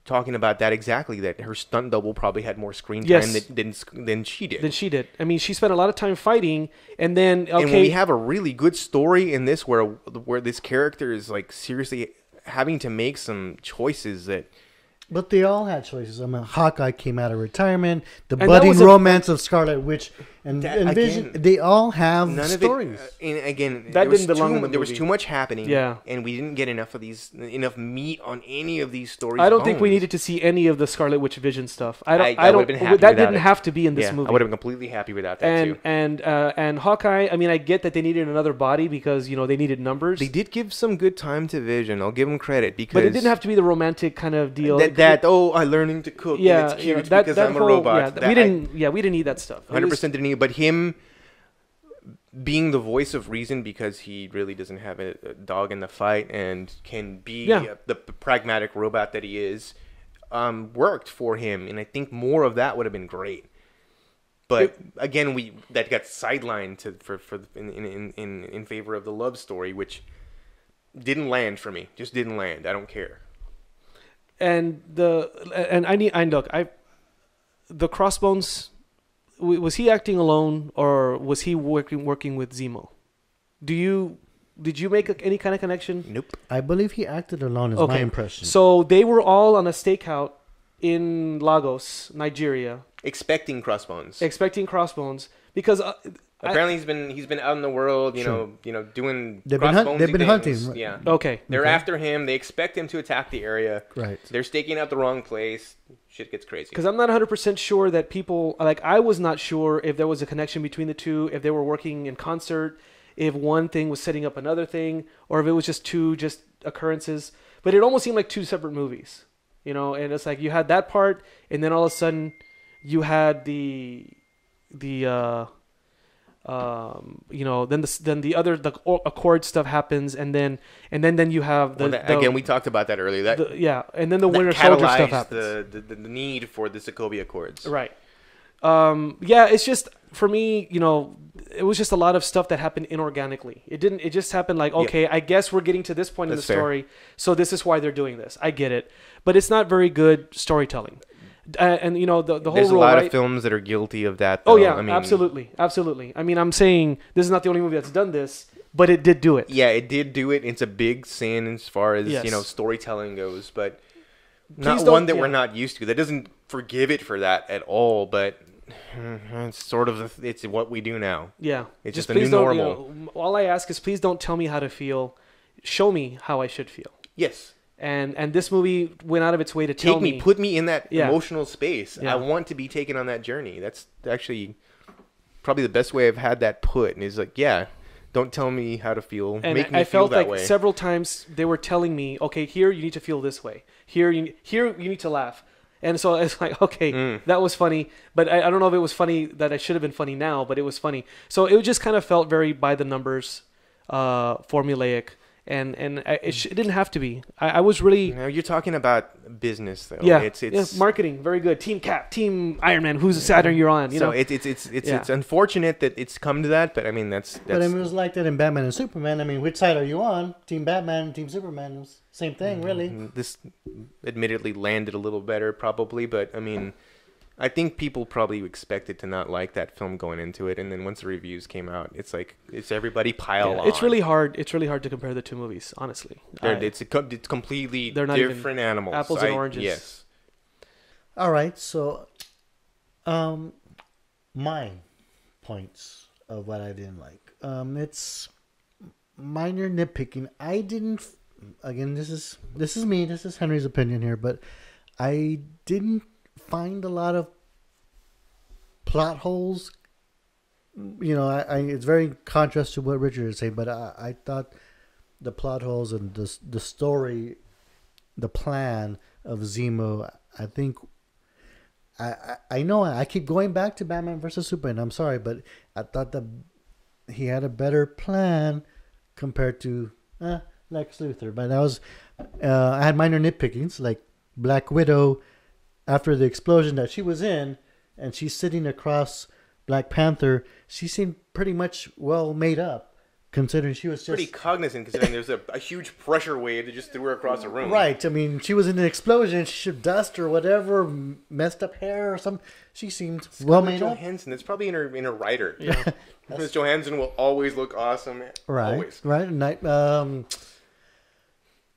talking about that exactly, that her stunt double probably had more screen time than she did. I mean, she spent a lot of time fighting, and then and when we have a really good story in this where this character is like seriously having to make some choices that. But they all had choices. I mean, Hawkeye came out of retirement. The budding romance of Scarlet Witch and Vision. They all have stories. And again, that didn't belong in the movie. There was too much happening. Yeah. And we didn't get enough meat on any of these stories. I don't think we needed to see any of the Scarlet Witch Vision stuff. I would have been happy that didn't have to be in this movie. I would have been completely happy without that too. And Hawkeye, I mean, I get that they needed another body because, you know, they needed numbers. They did give some good time to Vision. I'll give them credit, because but it didn't have to be the romantic kind of deal. I'm learning to cook. Yeah, and it's cute that because I'm a robot. Yeah, we didn't need that stuff. 100% didn't need it, but him being the voice of reason because he really doesn't have a dog in the fight and can be the pragmatic robot that he is, worked for him. And I think more of that would have been great. But again, that got sidelined in favor of the love story, which didn't land for me. Just didn't land. I don't care. And the Crossbones, was he acting alone or was he working with Zemo? Did you make any kind of connection? Nope. I believe he acted alone. Is my impression. So they were all on a stakeout in Lagos, Nigeria, expecting Crossbones because apparently he's been out in the world, you know, doing. They've been hunting. Yeah. Okay. They're after him. They expect him to attack the area. Right. They're staking out the wrong place. Shit gets crazy. Because I'm not 100% sure that people I was not sure if there was a connection between the two, if they were working in concert, if one thing was setting up another thing, or if it was just two occurrences. But it almost seemed like two separate movies, you know. And it's like you had that part, and then all of a sudden you had the Accord stuff happens, and then you have again we talked about that earlier. And then the Winter Soldier stuff happens. The need for the Sokovia Accords. Right. It's just for me, you know, it was just a lot of stuff that happened inorganically. It just happened like, okay, I guess we're getting to this point in the story, so this is why they're doing this. I get it, but it's not very good storytelling. And you know the whole there's rule, a lot right? of films that are guilty of that, though. Oh yeah, I mean, absolutely. I mean, I'm saying this is not the only movie that's done this, but it did do it. Yeah, it did do it. It's a big sin as far as you know storytelling goes, but not one that we're not used to. That doesn't forgive it for that at all, but it's sort of it's what we do now. Yeah, it's just a new normal. You know, all I ask is please don't tell me how to feel. Show me how I should feel. Yes. And this movie went out of its way to tell me. Put me in that emotional space. Yeah. I want to be taken on that journey. That's actually probably the best way I've had that put. And it's like, don't tell me how to feel. And make me I feel felt that like way. Several times they were telling me, okay, here you need to feel this way. Here you need to laugh. And so it's like, okay, that was funny. But I don't know if it was funny that I should have been funny now, but it was funny. So it just kind of felt very by the numbers, formulaic. And it didn't have to be. I was really. Now you're talking about business, though. Yeah, it's marketing, very good. Team Cap, Team Iron Man. Whose side are you on? You know, it's unfortunate that it's come to that, but I mean that's. But I mean, it was like that in Batman and Superman. I mean, which side are you on? Team Batman and Team Superman. It was same thing, really. This admittedly landed a little better, probably, but I mean. I think people probably expected to not like that film going into it, and then once the reviews came out, it's like it's everybody pile on. It's really hard. It's really hard to compare the two movies, honestly. It's completely different animals. Apples and oranges. Yes. All right, so, my points of what I didn't like. It's minor nitpicking. I didn't. Again, this is me. This is Henry's opinion here, but I didn't find a lot of plot holes. You know, it's very contrast to what Richard is saying, but I thought the plot holes and the story, the plan of Zemo, I think I know I keep going back to Batman versus Superman. I'm sorry, but I thought that he had a better plan compared to Lex Luthor. But that was I had minor nitpickings like Black Widow. After the explosion that she was in, and she's sitting across Black Panther, she seemed pretty much well made up, considering she was just... Pretty cognizant, considering there's a huge pressure wave that just threw her across the room. Right. I mean, she was in an explosion. She should dust or whatever, messed up hair or something. She seemed well made up. Johansson, it's probably in her writer. Yeah. Miss Johansson will always look awesome. Right. Always. Right.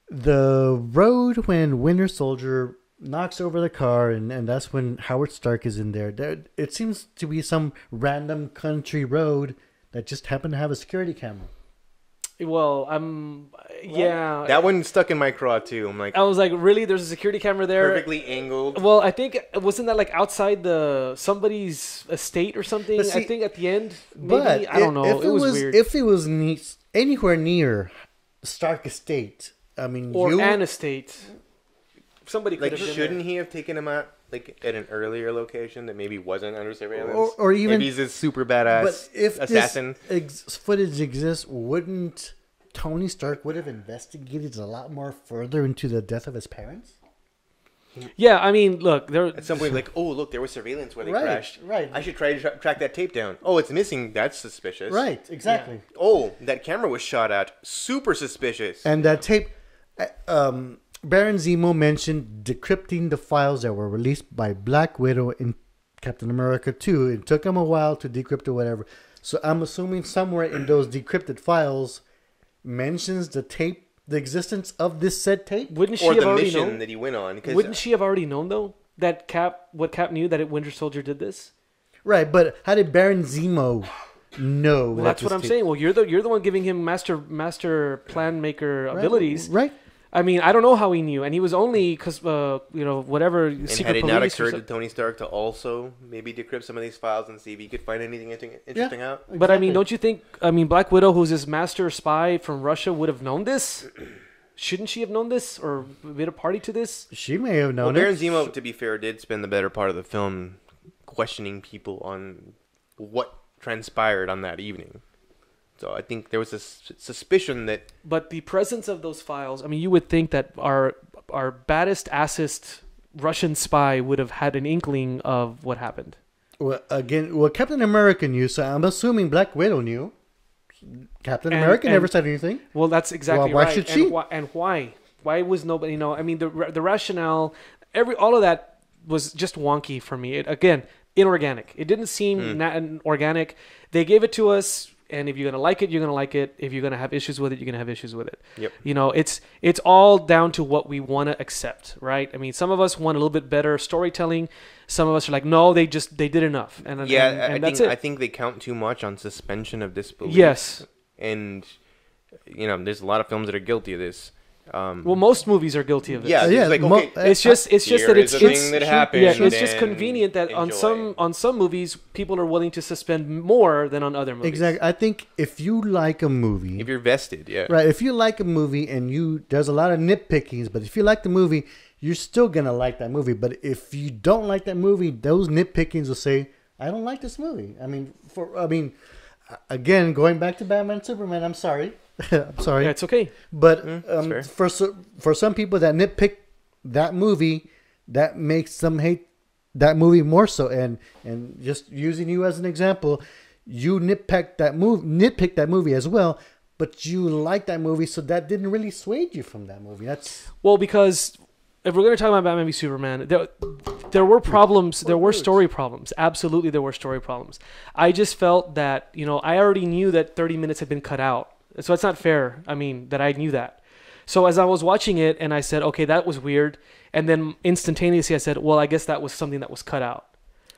The road when Winter Soldier knocks over the car, and that's when Howard Stark is in there. It seems to be some random country road that just happened to have a security camera. Well, yeah. That one stuck in my craw too. I'm like, I was like, really? There's a security camera there? Perfectly angled. Well, I think wasn't that like outside somebody's estate or something? See, I think at the end, maybe I don't know. It was weird. If it was anywhere near Stark Estate, I mean, an estate. somebody could Like, have. shouldn't he have taken him out like at an earlier location that maybe wasn't under surveillance? Or even maybe he's a super badass but if assassin. this footage exists, wouldn't Tony Stark would have investigated a lot more further into the death of his parents? Yeah, I mean, look, there. At some point, like, oh, look, there was surveillance where they Right, crashed. right. I should try to track that tape down. Oh, it's missing. That's suspicious. Right, exactly. Oh, that camera was shot at. Super suspicious. And that tape, Baron Zemo mentioned decrypting the files that were released by Black Widow in Captain America 2. It took him a while to decrypt or whatever. So I'm assuming somewhere in those decrypted files mentions the tape, the existence of this said tape. Wouldn't she Or have the already mission known? that he went on. Wouldn't she have already known though that what Cap knew that Winter Soldier did this? Right, but how did Baron Zemo know? Well, that's what I'm saying. Well, you're the one giving him master plan maker abilities. Right. I mean, I don't know how he knew, and he was only because whatever And secret had it not police or occurred to so- Tony Stark to also maybe decrypt some of these files and see if he could find anything interesting out? But I mean, don't you think? I mean, Black Widow, who's his master spy from Russia, would have known this. Shouldn't she have known this or been a party to this? She may have known Well, Baron it. Zemo, to be fair, did spend the better part of the film questioning people on what transpired on that evening. So I think there was a suspicion that But the presence of those files, I mean, you would think that our baddest, assest Russian spy would have had an inkling of what happened. Well, again, Captain America knew, so I'm assuming Black Widow knew. Captain America never said anything. Well, that's exactly Why right. should she? And why? Why was nobody? I mean, the rationale, all of that was just wonky for me. Again, inorganic. It didn't seem organic. They gave it to us. And if you're gonna like it, you're gonna like it. If you're gonna have issues with it, you're gonna have issues with it. Yep. It's all down to what we want to accept, right? I mean, some of us want a little bit better storytelling. Some of us are like, no, they did enough, and that's it. I think they count too much on suspension of disbelief. Yes. And there's a lot of films that are guilty of this. Well, most movies are guilty of it. Yeah, Yeah, it's like, okay, It's just that it's a thing that happened. Yeah, it's just and convenient that enjoy. on some movies people are willing to suspend more than on other movies. Exactly. I think if you like a movie, If you're vested, yeah. right? If you like a movie and there's a lot of nitpickings, but if you like the movie, you're still gonna like that movie. But if you don't like that movie, those nitpickings will say, "I don't like this movie." Again, going back to Batman and Superman, I'm sorry. I'm sorry. Yeah, it's okay. But fair. for some people that nitpick that movie, that makes them hate that movie more so. And just using you as an example, you nitpick that movie as well, but you like that movie, so that didn't really sway you from that movie. Well, because if we're going to talk about Batman v Superman, there were problems. There were story problems. Absolutely, there were story problems. I just felt that I already knew that 30 minutes had been cut out. So it's not fair, that I knew that. So as I was watching it and I said, okay, that was weird. And then instantaneously I said, well, I guess that was something that was cut out.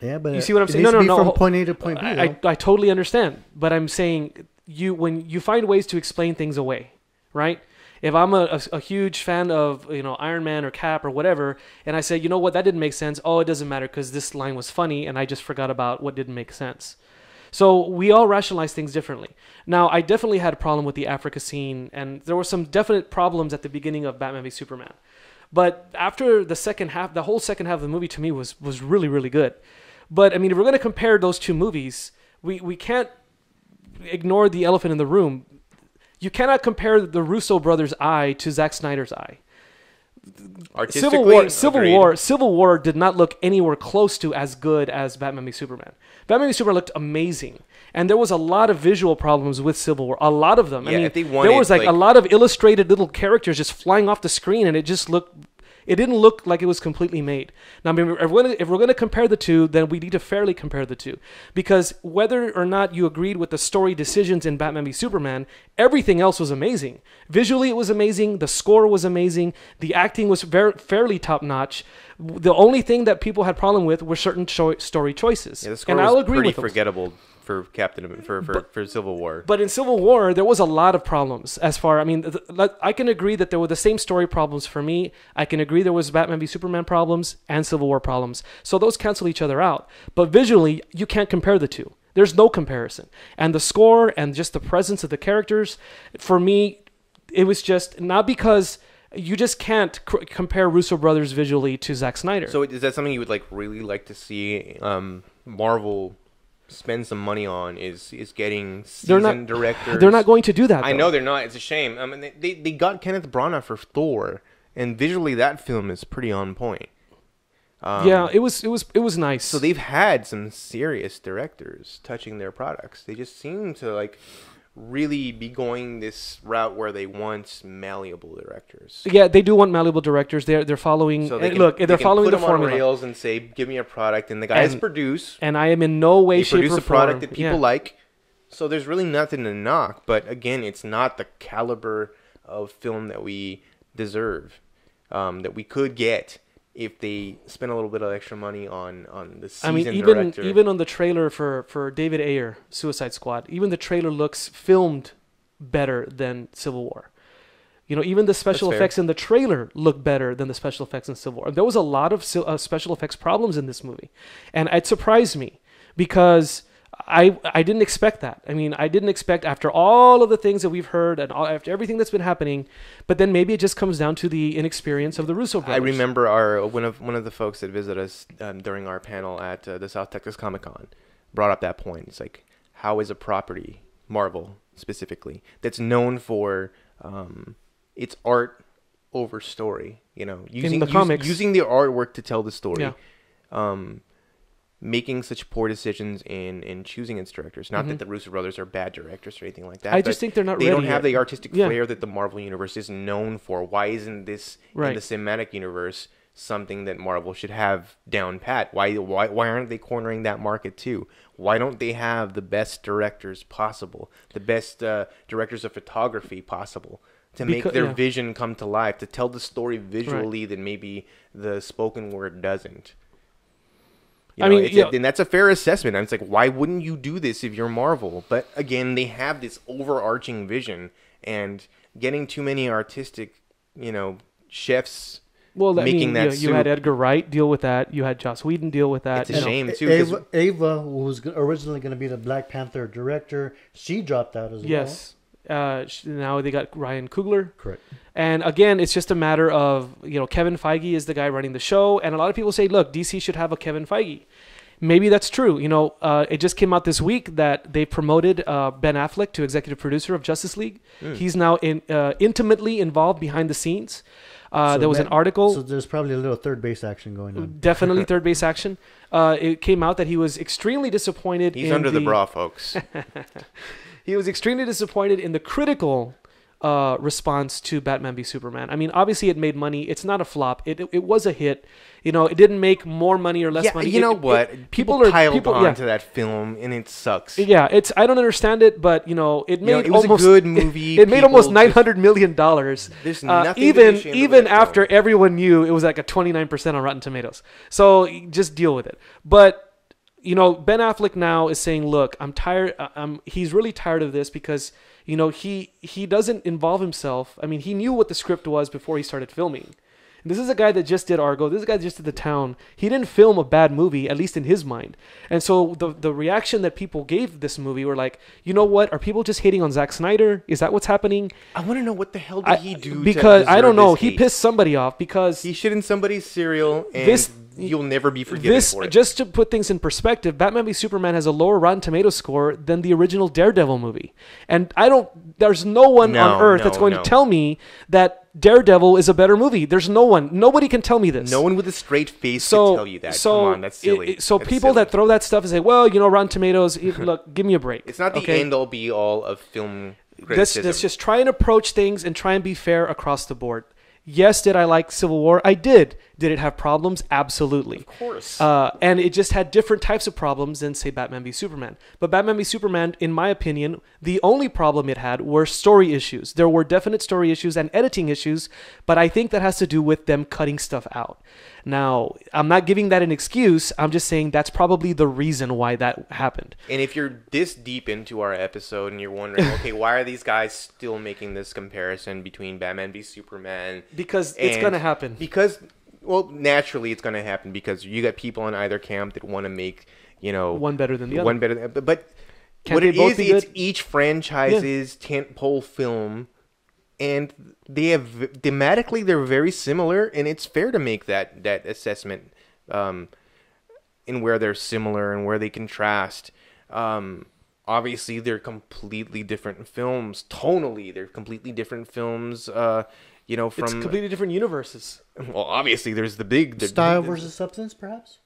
Yeah, but You see what I'm saying? It needs No, to be no. from point A to point B. I totally understand. But I'm saying when you find ways to explain things away, right? If I'm a huge fan of Iron Man or Cap or whatever, and I say, you know what, that didn't make sense. Oh, it doesn't matter because this line was funny and I just forgot about what didn't make sense. So we all rationalize things differently. Now, I definitely had a problem with the Africa scene, and there were some definite problems at the beginning of Batman v Superman. But after the second half, the whole second half of the movie to me was really, really good. But, if we're going to compare those two movies, we can't ignore the elephant in the room. You cannot compare the Russo brothers' eye to Zack Snyder's eye. Civil War did not look anywhere close to as good as Batman v Superman. Batman v Superman looked amazing, and there was a lot of visual problems with Civil War. A lot of them. Yeah, if they there wanted, was a lot of illustrated little characters just flying off the screen, and it didn't look like it was completely made. Now, if we're going to compare the two, then we need to fairly compare the two. Because whether or not you agreed with the story decisions in Batman v Superman, everything else was amazing. Visually, it was amazing. The score was amazing. The acting was fairly top-notch. The only thing that people had problem with were certain story choices. Yeah, the score and was I'll agree pretty with them. forgettable for for Civil War. But in Civil War, there was a lot of problems. I can agree that there were the same story problems for me. I can agree there was Batman v Superman problems and Civil War problems. So those cancel each other out. But visually, you can't compare the two. There's no comparison. And the score and just the presence of the characters, for me, it was just not because you just can't compare Russo brothers visually to Zack Snyder. So is that something you would like really like to see Marvel spend some money on? Is getting seasoned directors? They're not going to do that, though. I know they're not. It's a shame. I mean, they got Kenneth Branagh for Thor, and visually that film is pretty on point. Yeah, it was nice. So they've had some serious directors touching their products. They just seem to like really be going this route where they want malleable directors. Yeah, they do want malleable directors. They're following. So they're following the formula. On rails and say, "Give me a product," and the guys produce. And I am in no way, shape, or form. Produce a product that people like. So there's really nothing to knock. But again, it's not the caliber of film that we deserve, that we could get if they spent a little bit of extra money on the seasoned director. Even on the trailer for David Ayer, Suicide Squad, even the trailer looks filmed better than Civil War. You know, even the special effects in the trailer look better than the special effects in Civil War. There was a lot of special effects problems in this movie, and it surprised me because I didn't expect that. I mean, I didn't expect, after all of the things that we've heard and after everything that's been happening, but then maybe it just comes down to the inexperience of the Russo brothers. I remember one of the folks that visited us during our panel at the South Texas Comic Con brought up that point. It's like, how is a property, Marvel specifically, that's known for its art over story, you know, using the artwork to tell the story. Yeah. Making such poor decisions in choosing its directors. Not that the Russo brothers are bad directors or anything like that. I just think they're not ready. They don't have the artistic flair that the Marvel Universe is known for. Why isn't this in the cinematic universe something that Marvel should have down pat? Why aren't they cornering that market too? Why don't they have the best directors possible, the best directors of photography possible, to make their vision come to life, to tell the story visually that maybe the spoken word doesn't? You know, and that's a fair assessment. It's like, why wouldn't you do this if you're Marvel? But again, they have this overarching vision, and getting too many artistic, chefs making that soup. You had Edgar Wright deal with that. You had Joss Whedon deal with that. It's a shame, too. Ava, who was originally going to be the Black Panther director, she dropped out as well. Yes. Now they got Ryan Coogler. Correct. And again, it's just a matter of, Kevin Feige is the guy running the show. And a lot of people say, look, DC should have a Kevin Feige. Maybe that's true. It just came out this week that they promoted Ben Affleck to executive producer of Justice League. He's now intimately involved behind the scenes. There was an article. So there's probably a little third base action going on. Definitely third base action. It came out that he was extremely disappointed. He's under the bra, folks. He was extremely disappointed in the critical response to Batman v Superman. I mean, obviously it made money. It's not a flop. It was a hit. It didn't make more money or less money. You know what? People piled onto that film, and it sucks. Yeah, I don't understand it, but it made it was a good movie. It made almost $900 million. There's nothing even after everyone knew it was like a 29% on Rotten Tomatoes. So just deal with it. But Ben Affleck now is saying, look, I'm tired. He's really tired of this because, he doesn't involve himself. I mean, he knew what the script was before he started filming. And this is a guy that just did Argo. This is a guy that just did The Town. He didn't film a bad movie, at least in his mind. And so the reaction that people gave this movie were like, you know what? Are people just hating on Zack Snyder? Is that what's happening? I want to know, what the hell did he do? Because I don't know. He pissed somebody off because he shit in somebody's cereal, and you'll never be forgiven for it. Just to put things in perspective, Batman v Superman has a lower Rotten Tomatoes score than the original Daredevil movie. And there's no one on earth that's going to tell me that Daredevil is a better movie. There's no one. Nobody can tell me this. No one with a straight face can tell you that. Come on, that's silly. People silly. That throw that stuff and say, well, Rotten Tomatoes, look, give me a break. It's not the end-all be-all of film criticism. Let's just try and approach things and try and be fair across the board. Yes, did I like Civil War? I did. Did it have problems? Absolutely. Of course. And it just had different types of problems than, say, Batman v Superman. But Batman v Superman, in my opinion, the only problem it had were story issues. There were definite story issues and editing issues, but I think that has to do with them cutting stuff out. Now, I'm not giving that an excuse. I'm just saying that's probably the reason why that happened. And if you're this deep into our episode and you're wondering, okay, why are these guys still making this comparison between Batman v Superman? Because it's going to happen. Well, naturally it's going to happen because you got people in either camp that want to make, one better than the other. But what it is, it's each franchise's tentpole film, and they have thematically they're very similar, and it's fair to make that assessment in where they're similar and where they contrast. Obviously, they're completely different films. Tonally, they're completely different films. You know, from it's completely different universes. Well, obviously, there's the style versus substance, perhaps.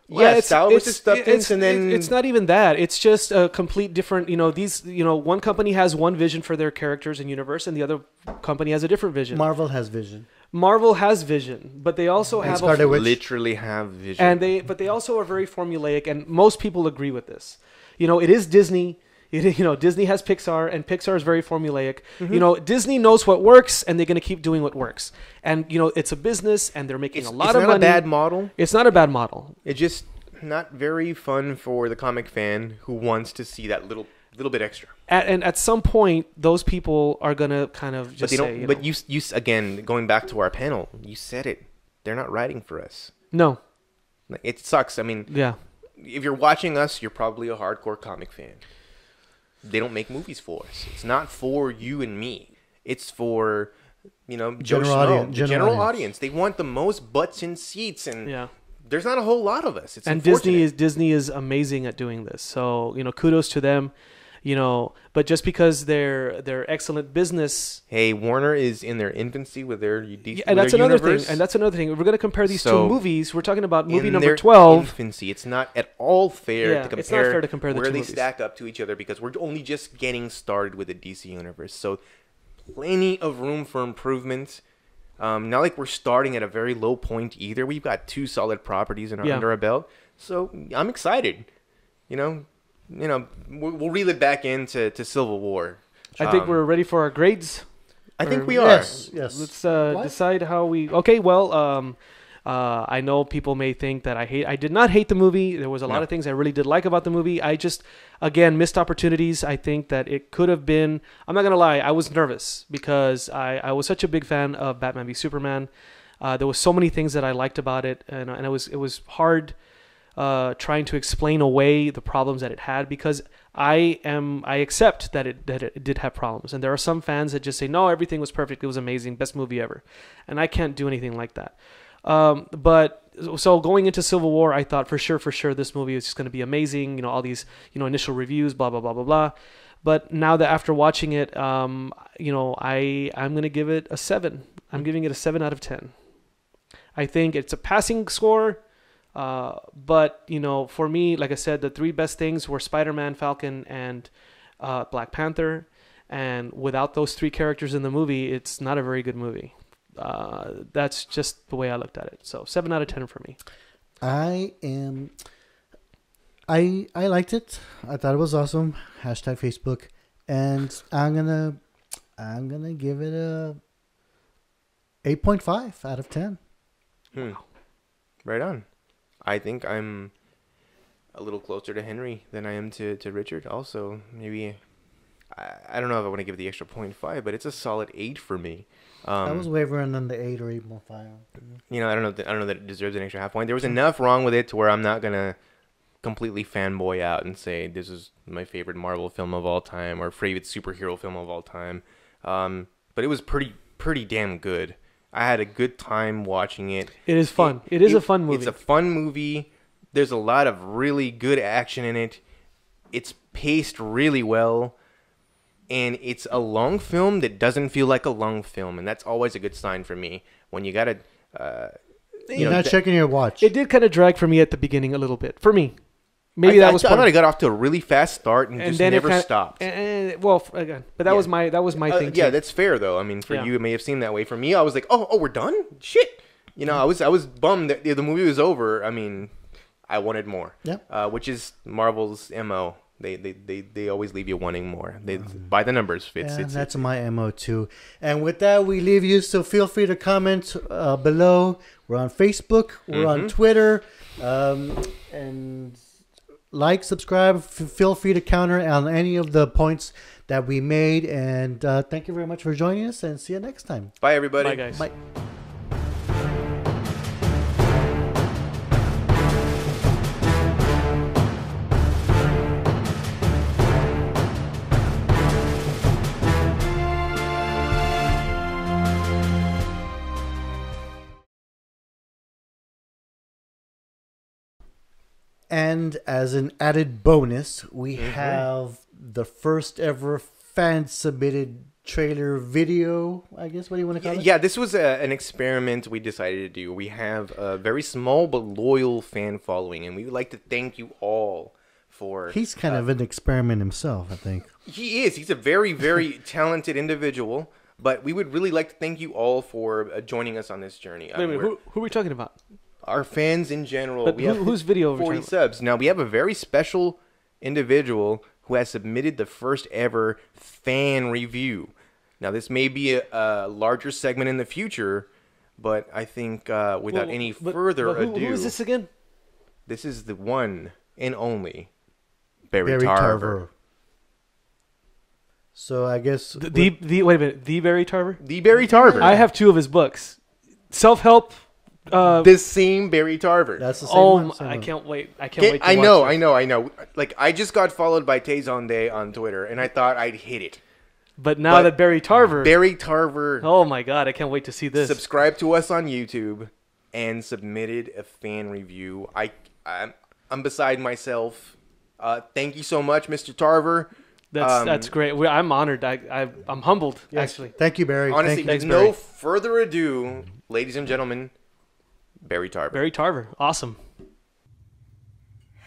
Yeah, style versus substance, and then it's not even that. It's just a complete different. You know, one company has one vision for their characters and universe, and the other company has a different vision. Marvel has vision. Marvel has vision, but they also have literally have vision, and they also are very formulaic, and most people agree with this. You know, it is Disney. Disney has Pixar, and Pixar is very formulaic. Mm-hmm. You know, Disney knows what works, and they're going to keep doing what works. And, you know, it's a business, and they're making a lot of money. It's not a bad model. It's not a bad model. It's just not very fun for the comic fan who wants to see that little bit extra. And at some point, those people are going to kind of just you again, going back to our panel, you said it. They're not writing for us. No. It sucks. I mean, yeah. If you're watching us, you're probably a hardcore comic fan. They don't make movies for us. It's not for you and me. It's for, you know, general audience. They want the most butts in seats, and there's not a whole lot of us. It's Disney is amazing at doing this. So, you know, kudos to them. You know, but just because they're excellent business. Hey, Warner is in their infancy with their and that's another thing. And that's another thing. If we're going to compare these two movies, we're talking about movie number 12. Infancy. It's not at all fair to compare. It's not fair to compare the where two they movies. Stack up to each other, because we're only just getting started with the DC universe. So plenty of room for improvement. Not like we're starting at a very low point either. We've got 2 solid properties under our belt. So I'm excited. You know, we'll reel it back into Civil War. I think we're ready for our grades. I think we are. Yes. Let's decide how we. Okay, well, I know people may think that I did not hate the movie. There was a lot of things I really did like about the movie. I just, again, missed opportunities. I think that it could have been. I'm not gonna lie. I was nervous because I was such a big fan of Batman v Superman. There was so many things that I liked about it, and it was hard. Trying to explain away the problems that it had, because I accept that it did have problems, and there are some fans that just say no, everything was perfect, it was amazing, best movie ever, and I can't do anything like that. But so going into Civil War, I thought for sure this movie is just going to be amazing. You know, all these initial reviews, blah blah blah blah blah. But now that after watching it, I'm going to give it a 7. I'm giving it a 7 out of 10. I think it's a passing score. But, for me, like I said, the 3 best things were Spider-Man, Falcon, and Black Panther. And without those 3 characters in the movie, it's not a very good movie. That's just the way I looked at it. So 7 out of 10 for me. I liked it. I thought it was awesome. #Facebook. And I'm gonna give it a 8.5 out of 10. Wow. Right on. I think I'm a little closer to Henry than I am to Richard. Also, maybe I don't know if I want to give the extra 0.5, but it's a solid 8 for me. I was wavering on the 8 or 8.5. I don't know that it deserves an extra half point. There was enough wrong with it to where I'm not gonna completely fanboy out and say this is my favorite Marvel film of all time or favorite superhero film of all time. But it was pretty damn good. I had a good time watching it. It is fun. It is a fun movie. It's a fun movie. There's a lot of really good action in it. It's paced really well. And it's a long film that doesn't feel like a long film. And that's always a good sign for me. When you got to... You're not checking your watch. It did kind of drag for me at the beginning a little bit. For me. Maybe I thought I got off to a really fast start and just never stopped. Again, but that was my thing too. Yeah, that's fair though. I mean, for you, it may have seemed that way. For me, I was like, oh, we're done. Shit. I was bummed that the movie was over. I mean, I wanted more. Yeah. Which is Marvel's MO. They always leave you wanting more. They by the numbers. That's my MO too. And with that, we leave you. So feel free to comment below. We're on Facebook. We're on Twitter. And like, subscribe. Feel free to counter on any of the points that we made. And thank you very much for joining us. And see you next time. Bye, everybody. Bye, guys. Bye. And as an added bonus, we have the first ever fan submitted trailer video, I guess. What do you want to call it? Yeah, this was an experiment we decided to do. We have a very small but loyal fan following, and we would like to thank you all for... He's kind of an experiment himself, I think. He is. He's a very, very talented individual, but we would really like to thank you all for joining us on this journey. Wait a minute, who are we talking about? Our fans in general. But whose video are we 40 talking subs. Now, we have a very special individual who has submitted the first ever fan review. Now, this may be a larger segment in the future, but I think without any further ado... Who is this again? This is the one and only Barry Barry Tarver. Tarver. So I guess... Wait a minute, the Barry Tarver? The Barry Tarver. I have 2 of his books. Self-help... this same Barry Tarver. That's the same one. I can't wait. I can't wait to I watch know. Like, I just got followed by THYD on Twitter, and I thought I'd hit it. But now that Barry Tarver... Barry Tarver... Oh, my God. I can't wait to see this. Subscribe to us on YouTube and submitted a fan review. I'm beside myself. Thank you so much, Mr. Tarver. That's great. I'm honored. I'm humbled, actually. Thank you, Barry. Honestly, Thank you. with no further ado, ladies and gentlemen, Barry Tarver. Barry Tarver. Awesome.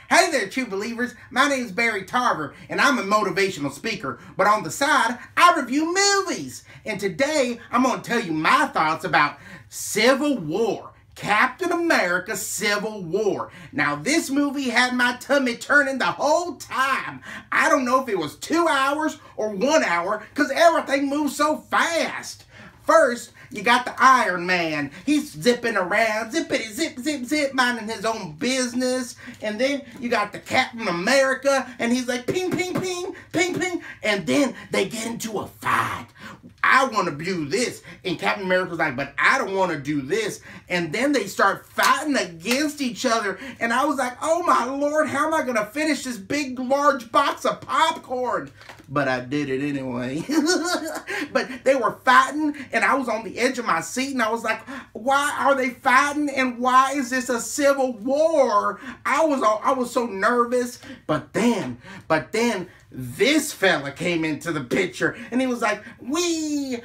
Hey there, true believers. My name is Barry Tarver, and I'm a motivational speaker. But on the side, I review movies. And today, I'm going to tell you my thoughts about Civil War. Captain America Civil War. Now, this movie had my tummy turning the whole time. I don't know if it was 2 hours or 1 hour, because everything moves so fast. First, you got the Iron Man. He's zipping around, zippity zip, zip, zip, minding his own business. And then you got the Captain America, and he's like ping, ping, ping, ping, ping. And then they get into a fight. I want to do this. And Captain America's like, but I don't want to do this. And then they start fighting against each other. And I was like, oh my Lord, how am I going to finish this big, large box of popcorn? But I did it anyway. But they were fighting, and I was on the edge of my seat, and I was like, why are they fighting, and why is this a civil war? I was so nervous. But then, this fella came into the picture, and he was like, wee,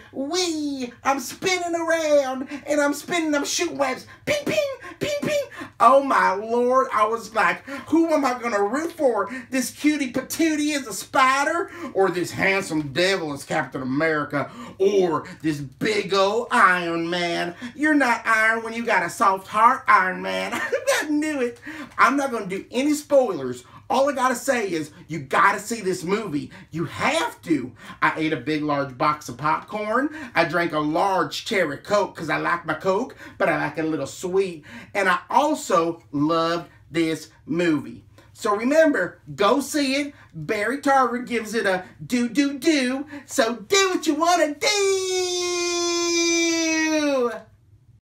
I'm spinning around, and I'm shooting webs, ping, ping, ping, ping. Oh my Lord, I was like, who am I gonna root for? This cutie patootie is a spider, or this handsome devil is Captain America, or this big old Iron Man? You're not iron when you got a soft heart, Iron Man. I knew it. I'm not gonna do any spoilers. All I gotta say is, you gotta see this movie. You have to. I ate a big, large box of popcorn. I drank a large cherry Coke because I like my Coke, but I like it a little sweet. And I also loved this movie. So remember, go see it. Barry Tarver gives it a do. So do what you want to do.